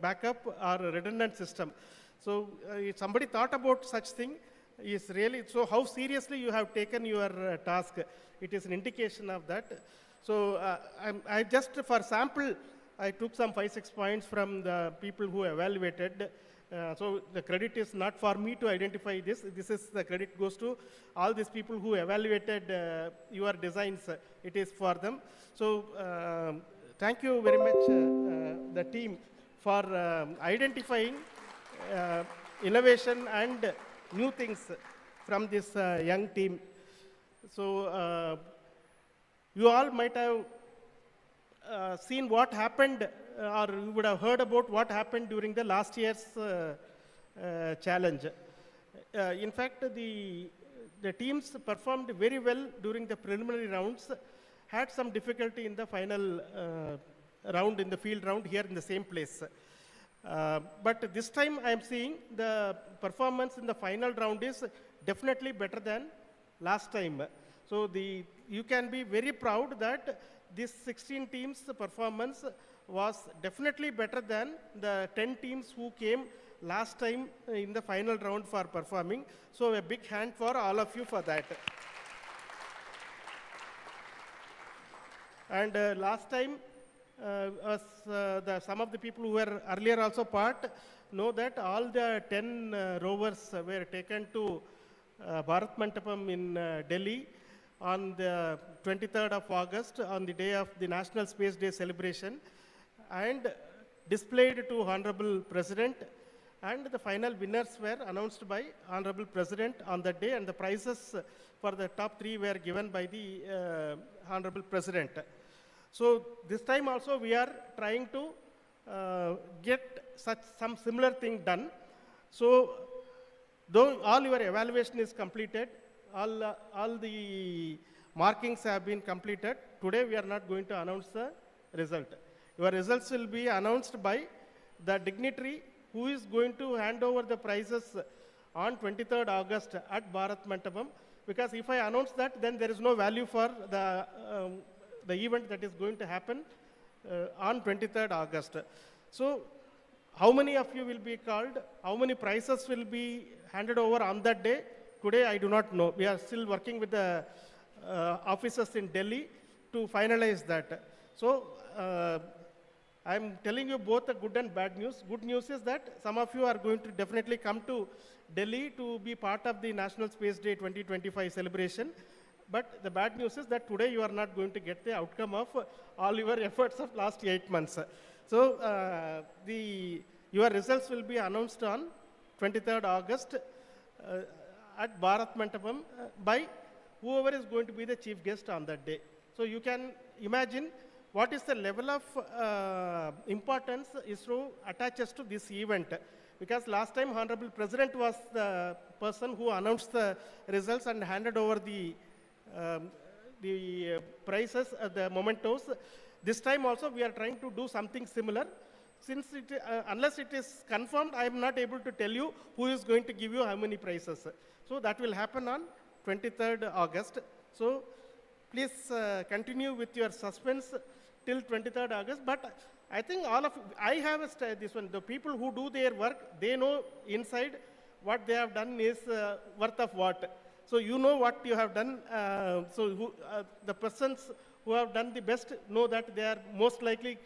backup or a redundant system. So if somebody thought about such thing, is really, so how seriously you have taken your task, it is an indication of that. So I just, for sample, I took some 5-6 points from the people who evaluated. So the credit is not for me to identify this. This is the credit goes to all these people who evaluated your designs. It is for them. So thank you very much, the team, for identifying innovation and new things from this young team. So you all might have seen what happened, or you would have heard about what happened during the last year's challenge. In fact, the teams performed very well during the preliminary rounds, had some difficulty in the final round, in the field round here in the same place. But this time I am seeing the performance in the final round is definitely better than last time. So you can be very proud that this 16 teams' performance was definitely better than the 10 teams who came last time in the final round for performing. So a big hand for all of you for that. And last time, some of the people who were earlier also part know that all the 10 rovers were taken to Bharat Mandapam in Delhi on the 23rd of August, on the day of the National Space Day celebration, and displayed to Honorable President, and the final winners were announced by Honorable President on that day, and the prizes for the top 3 were given by the Honorable President. So this time also we are trying to get some similar thing done. So though all your evaluation is completed, all the markings have been completed, today we are not going to announce the result. Your results will be announced by the dignitary who is going to hand over the prizes on 23rd August at Bharat Mandapam, because if I announce that, then there is no value for the event that is going to happen on 23rd August. So how many of you will be called? How many prizes will be handed over on that day? Today I do not know. We are still working with the officers in Delhi to finalize that. So I'm telling you both the good and bad news. Good news is that some of you are going to definitely come to Delhi to be part of the National Space Day 2025 celebration. But the bad news is that today you are not going to get the outcome of all your efforts of last 8 months. So your results will be announced on 23rd August at Bharat Mandapam by whoever is going to be the chief guest on that day. So you can imagine what is the level of importance ISRO attaches to this event. Because last time Honorable President was the person who announced the results and handed over the prizes, the mementos. This time also we are trying to do something similar. Since unless it is confirmed, I am not able to tell you who is going to give you how many prizes. So that will happen on 23rd August. So please continue with your suspense till 23rd August. But I think I have this one. The people who do their work, they know inside what they have done is worth of what. So you know what you have done. The persons who have done the best know that they are most likely,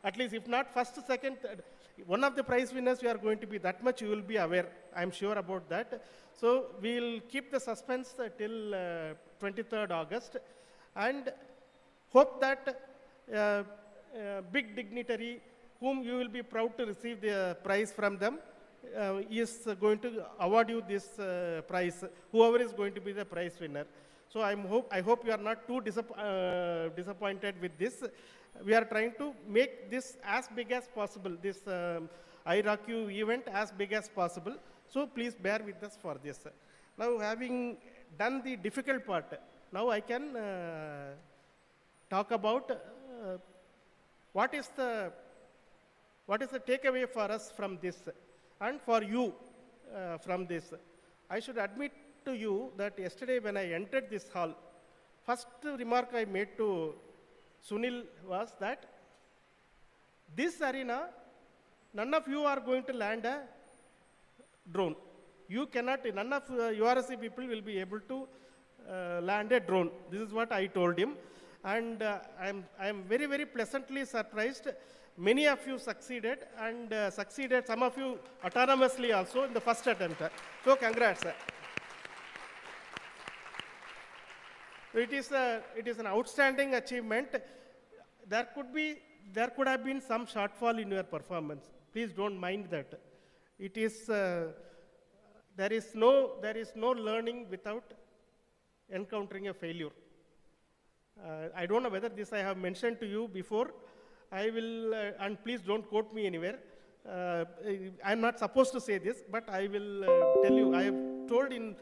at least if not first, second, third, one of the prize winners you are going to be. That much you will be aware. I'm sure about that. So we'll keep the suspense till 23rd August and hope that big dignitary whom you will be proud to receive the prize from them is going to award you this prize, whoever is going to be the prize winner. So I hope you are not too disappointed with this. We are trying to make this as big as possible, this IRoC U event as big as possible. So please bear with us for this. Now, having done the difficult part, now I can talk about what is the takeaway for us from this and for you from this. I should admit to you that yesterday when I entered this hall, first remark I made to Sunil was that this arena, none of you are going to land a drone. You cannot, none of URSC people will be able to land a drone. This is what I told him. And I am very, very pleasantly surprised. Many of you succeeded, and succeeded, some of you autonomously also in the first attempt. So congrats. It is an outstanding achievement. There could have been some shortfall in your performance. Please don't mind that. It is there is no learning without encountering a failure. I don't know whether this I have mentioned to you before. I will, and please don't quote me anywhere. I'm not supposed to say this, but I will tell you. I have told in,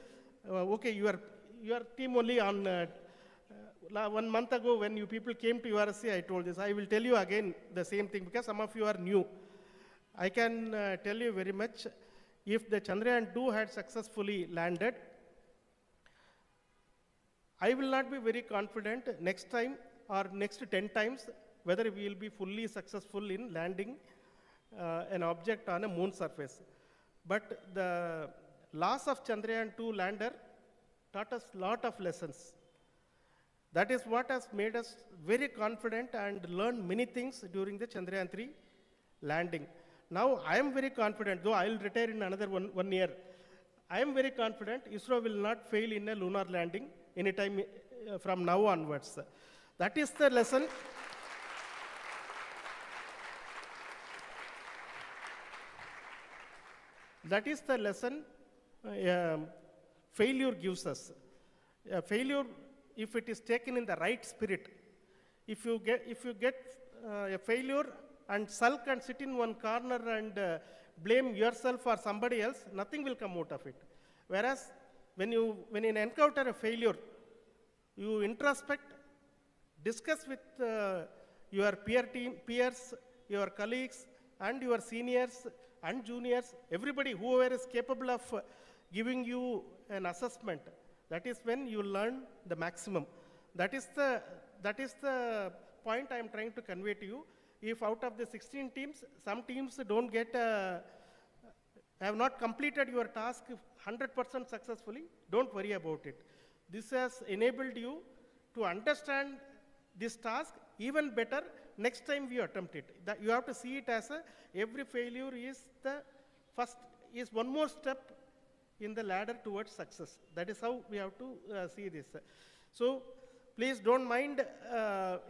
okay, your team only on 1 month ago when you people came to URSC, I told this. I will tell you again the same thing because some of you are new. I can tell you very much, if the Chandrayaan-2 had successfully landed, I will not be very confident next time or next 10 times whether we will be fully successful in landing an object on a moon surface. But the loss of Chandrayaan-2 lander taught us a lot of lessons. That is what has made us very confident and learned many things during the Chandrayaan-3 landing. Now I am very confident, though I will retire in another one year. I am very confident ISRO will not fail in a lunar landing anytime from now onwards. That is the lesson. That is the lesson failure gives us. Failure, if it is taken in the right spirit, if you get a failure and sulk and sit in one corner and blame yourself or somebody else, nothing will come out of it. Whereas when you encounter a failure, you introspect, discuss with your peers, your colleagues, and your seniors and juniors, everybody, whoever is capable of giving you an assessment. That is when you learn the maximum. That is the point I am trying to convey to you. If out of the 16 teams, some teams don't get, have not completed your task 100% successfully, don't worry about it. This has enabled you to understand this task even better next time we attempt it. That you have to see it as every failure is one more step in the ladder towards success. That is how we have to see this. So please don't mind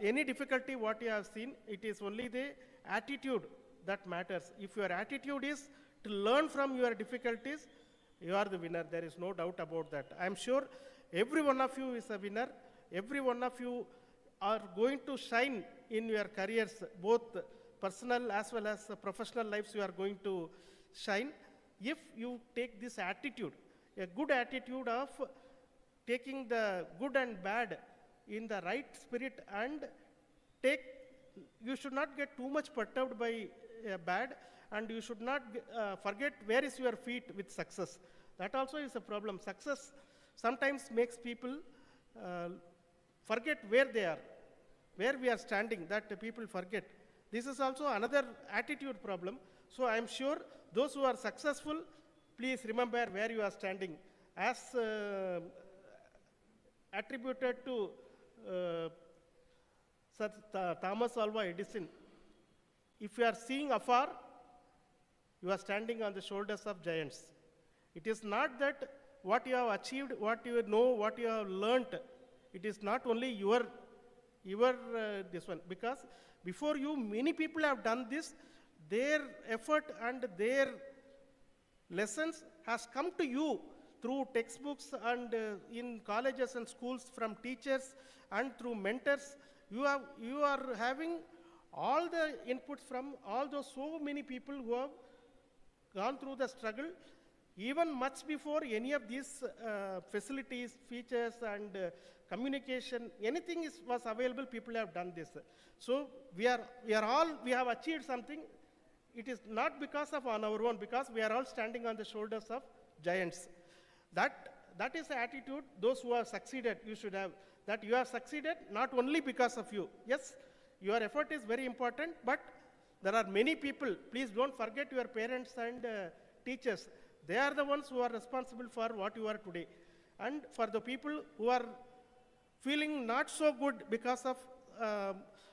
any difficulty what you have seen. It is only the attitude that matters. If your attitude is to learn from your difficulties, you are the winner. There is no doubt about that. I am sure every one of you is a winner. Every one of you are going to shine in your careers, both personal as well as professional lives. You are going to shine if you take this attitude, a good attitude of taking the good and bad in the right spirit and take you should not get too much perturbed by bad, and you should not forget where is your feet with success. That also is a problem. Success sometimes makes people forget where they are, where we are standing, that people forget. This is also another attitude problem. So I am sure those who are successful, please remember where you are standing. As attributed to Thomas Alva Edison, if you are seeing afar, you are standing on the shoulders of giants. It is not that what you have achieved, what you know, what you have learnt, it is not only your this one, because before you, many people have done this. Their effort and their lessons has come to you through textbooks and in colleges and schools from teachers and through mentors. You are having all the inputs from all those so many people who have gone through the struggle, even much before any of these facilities, features, and communication, anything was available. People have done this. So we have achieved something. It is not because of on our own, because we are all standing on the shoulders of giants. That is the attitude those who have succeeded, you should have. That you have succeeded not only because of you. Yes, your effort is very important, but there are many people. Please don't forget your parents and teachers. They are the ones who are responsible for what you are today. And for the people who are feeling not so good because of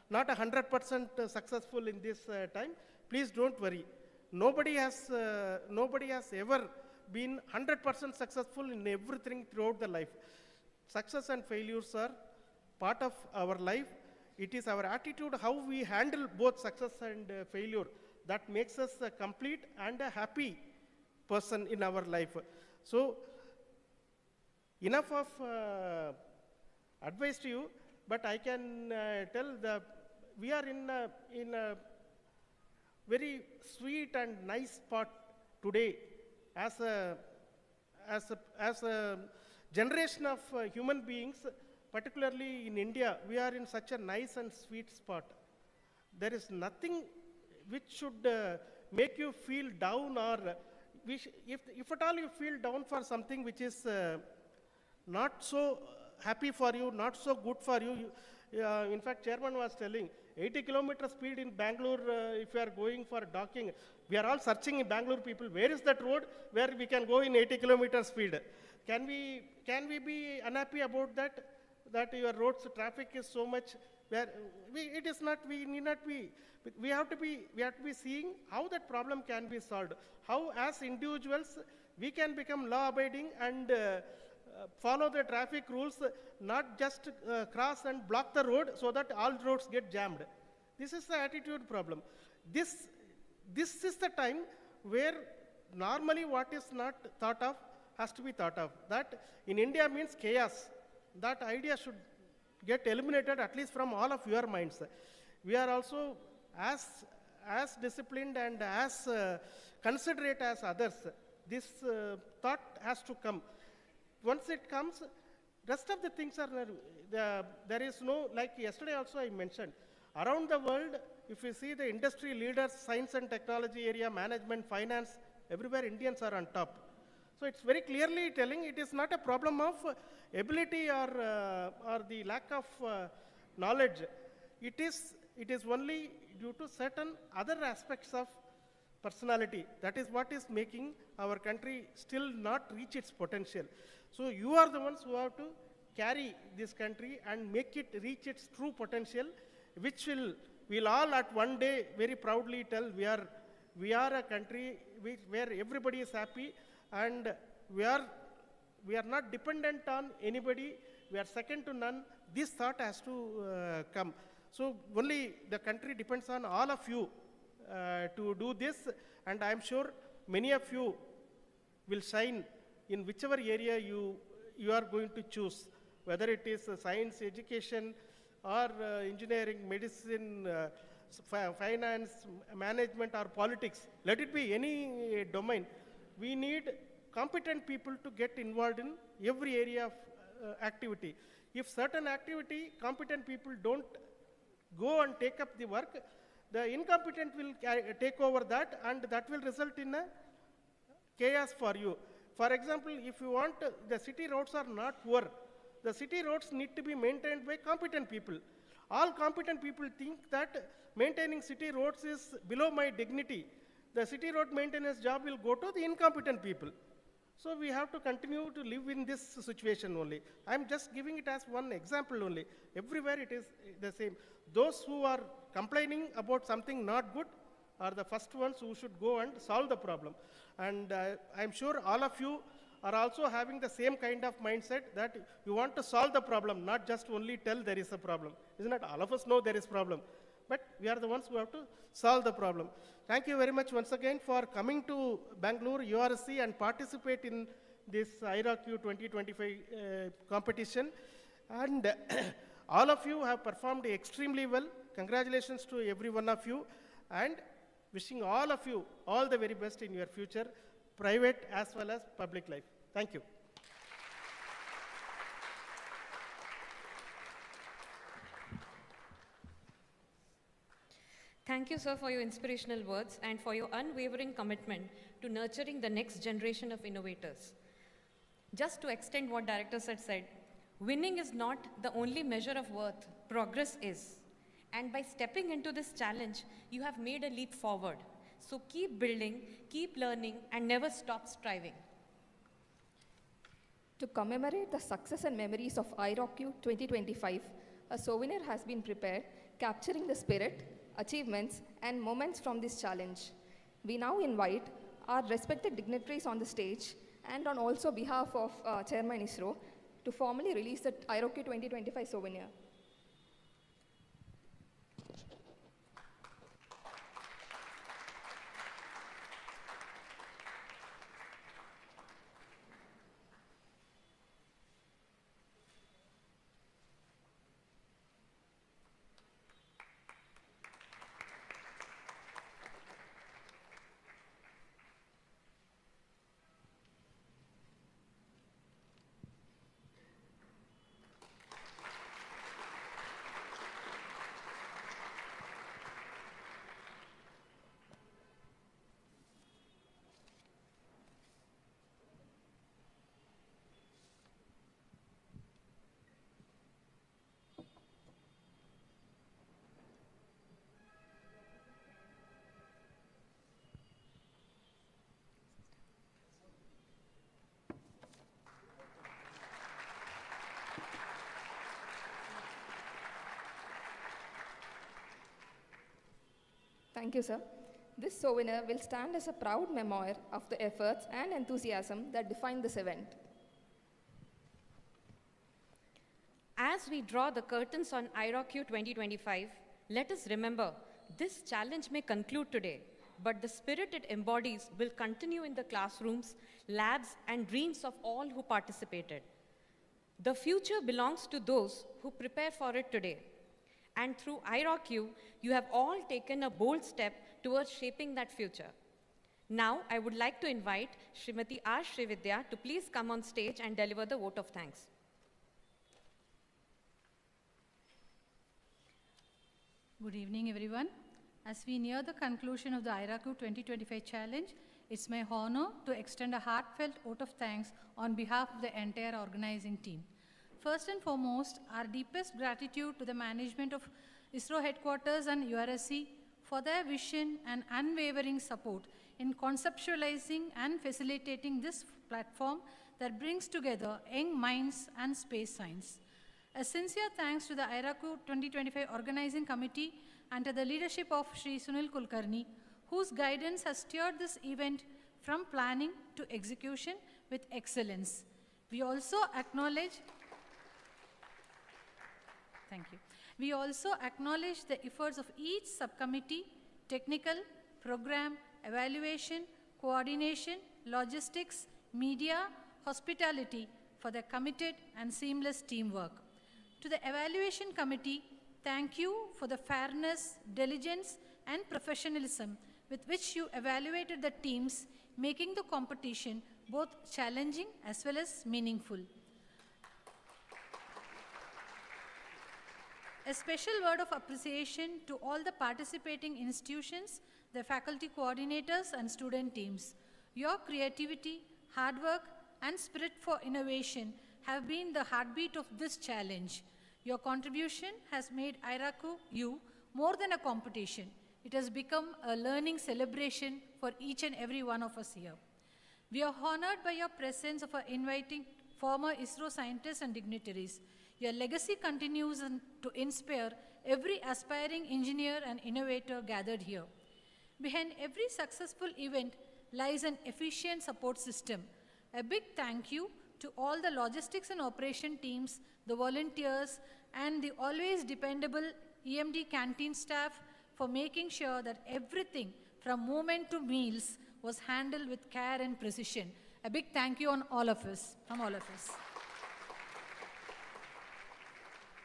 not 100% successful in this time, please don't worry. Nobody has ever been 100% successful in everything throughout the life. Success and failures are part of our life. It is our attitude, how we handle both success and failure, that makes us a complete and a happy person in our life. So, enough of advice to you, but I can tell we are in a very sweet and nice spot today as a generation of human beings, particularly in India. We are in such a nice and sweet spot. There is nothing which should make you feel down, or if at all you feel down for something which is not so happy for you, not so good for you. In fact, Chairman was telling 80 kilometer speed in Bengaluru, if you are going for docking, we are all searching in Bengaluru people, where is that road where we can go in 80 kilometer speed? Can we be unhappy about that? That your roads traffic is so much, where it is not, we need not be. We have to be seeing how that problem can be solved. How as individuals we can become law abiding and follow the traffic rules, not just cross and block the road so that all roads get jammed. This is the attitude problem. This is the time where normally what is not thought of has to be thought of. That in India means chaos. That idea should get eliminated, at least from all of your minds. We are also as disciplined and as considerate as others. This thought has to come. Once it comes, rest of the things are there is no, like yesterday also I mentioned, around the world, if you see the industry leaders, science and technology area, management, finance, everywhere Indians are on top. So it's very clearly telling it is not a problem of ability or the lack of knowledge. It is only due to certain other aspects of personality. That is what is making our country still not reach its potential. So you are the ones who have to carry this country and make it reach its true potential, which we'll all at one day very proudly tell we are a country where everybody is happy, and we are not dependent on anybody. We are second to none. This thought has to come. So only the country depends on all of you to do this, and I am sure many of you will shine in whichever area you are going to choose, whether it is science, education, or engineering, medicine, finance, management, or politics. Let it be any domain. We need competent people to get involved in every area of activity. If certain activity, competent people don't go and take up the work, the incompetent will take over that, and that will result in a chaos for you. For example, if you want, the city roads are not poor. The city roads need to be maintained by competent people. All competent people think that maintaining city roads is below my dignity. The city road maintenance job will go to the incompetent people. So we have to continue to live in this situation only. I'm just giving it as one example only. Everywhere it is the same. Those who are complaining about something not good are the first ones who should go and solve the problem. And I'm sure all of you are also having the same kind of mindset that you want to solve the problem, not just only tell there is a problem. Isn't it? All of us know there is a problem. But we are the ones who have to solve the problem. Thank you very much once again for coming to Bengaluru, URSC, and participate in this IRoC U 2025 competition. And all of you have performed extremely well. Congratulations to every one of you. And wishing all of you all the very best in your future, private as well as public life. Thank you. Thank you, sir, for your inspirational words and for your unwavering commitment to nurturing the next generation of innovators. Just to extend what Director had said, winning is not the only measure of worth, progress is. And by stepping into this challenge, you have made a leap forward. So keep building, keep learning, and never stop striving. To commemorate the success and memories of IRoC U 2025, a souvenir has been prepared capturing the spirit, achievements, and moments from this challenge. We now invite our respected dignitaries on the stage and on also behalf of Chairman ISRO to formally release the IRoC U 2025 souvenir. Thank you, sir. This souvenir will stand as a proud memoir of the efforts and enthusiasm that define this event. As we draw the curtains on IRoC U 2025, let us remember this challenge may conclude today, but the spirit it embodies will continue in the classrooms, labs, and dreams of all who participated. The future belongs to those who prepare for it today. And through IRoC U, you have all taken a bold step towards shaping that future. Now, I would like to invite Srimati R. Srividya to please come on stage and deliver the vote of thanks. Good evening, everyone. As we near the conclusion of the IRoC U 2025 challenge, it's my honor to extend a heartfelt vote of thanks on behalf of the entire organizing team. First and foremost, our deepest gratitude to the management of ISRO headquarters and URSC for their vision and unwavering support in conceptualizing and facilitating this platform that brings together young minds and space science. A sincere thanks to the IRoC U 2025 Organizing Committee under the leadership of Shri Sunil Kulkarni, whose guidance has steered this event from planning to execution with excellence. We also acknowledge We also acknowledge the efforts of each subcommittee, technical, program, evaluation, coordination, logistics, media, hospitality for their committed and seamless teamwork. To the evaluation committee, thank you for the fairness, diligence, and professionalism with which you evaluated the teams, making the competition both challenging as well as meaningful. A special word of appreciation to all the participating institutions, the faculty coordinators and student teams. Your creativity, hard work and spirit for innovation have been the heartbeat of this challenge. Your contribution has made IRoC U more than a competition. It has become a learning celebration for each and every one of us here. We are honored by your presence of inviting former ISRO scientists and dignitaries. Your legacy continues to inspire every aspiring engineer and innovator gathered here. Behind every successful event lies an efficient support system. A big thank you to all the logistics and operation teams, the volunteers, and the always dependable EMD canteen staff for making sure that everything from movement to meals was handled with care and precision. A big thank you on all of us, from all of us.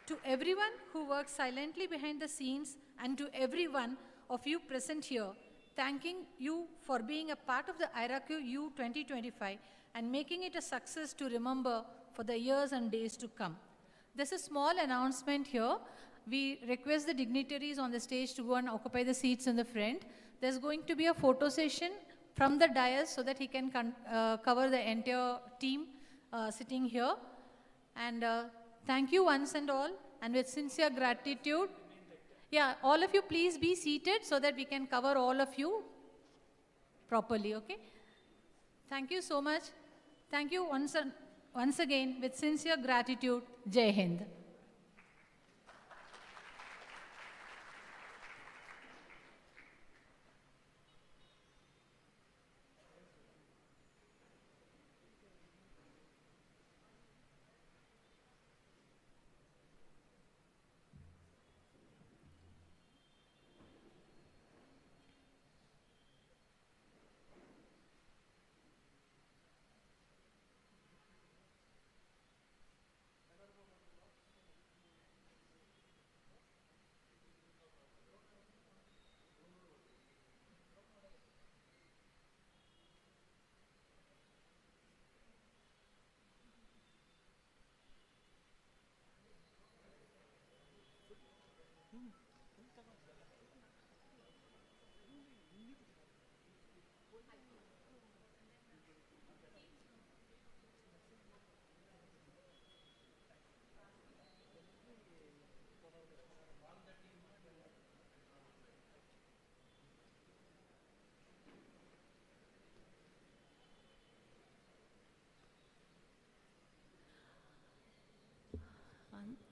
To everyone who works silently behind the scenes and to everyone of you present here, thanking you for being a part of the IRoC U 2025 and making it a success to remember for the years and days to come. There's a small announcement here. We request the dignitaries on the stage to go and occupy the seats in the front. There's going to be a photo session from the dais so that he can cover the entire team sitting here. And thank you once and all, and with sincere gratitude. Yeah, all of you please be seated so that we can cover all of you properly, okay? Thank you so much. Thank you once again with sincere gratitude. Jai Hind.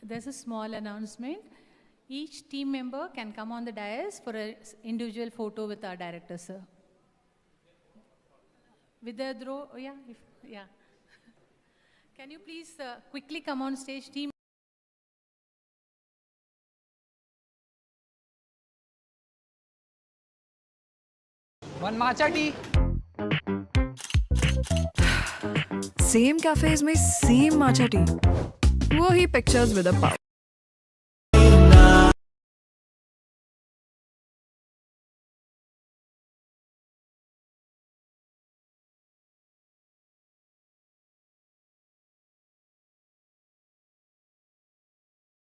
There's a small announcement. Each team member can come on the dais for an individual photo with our director, sir. Vidadro, oh yeah, yeah. Can you please quickly come on stage, team? One matcha tea. Same cafes में same matcha tea. वो ही pictures with a puff.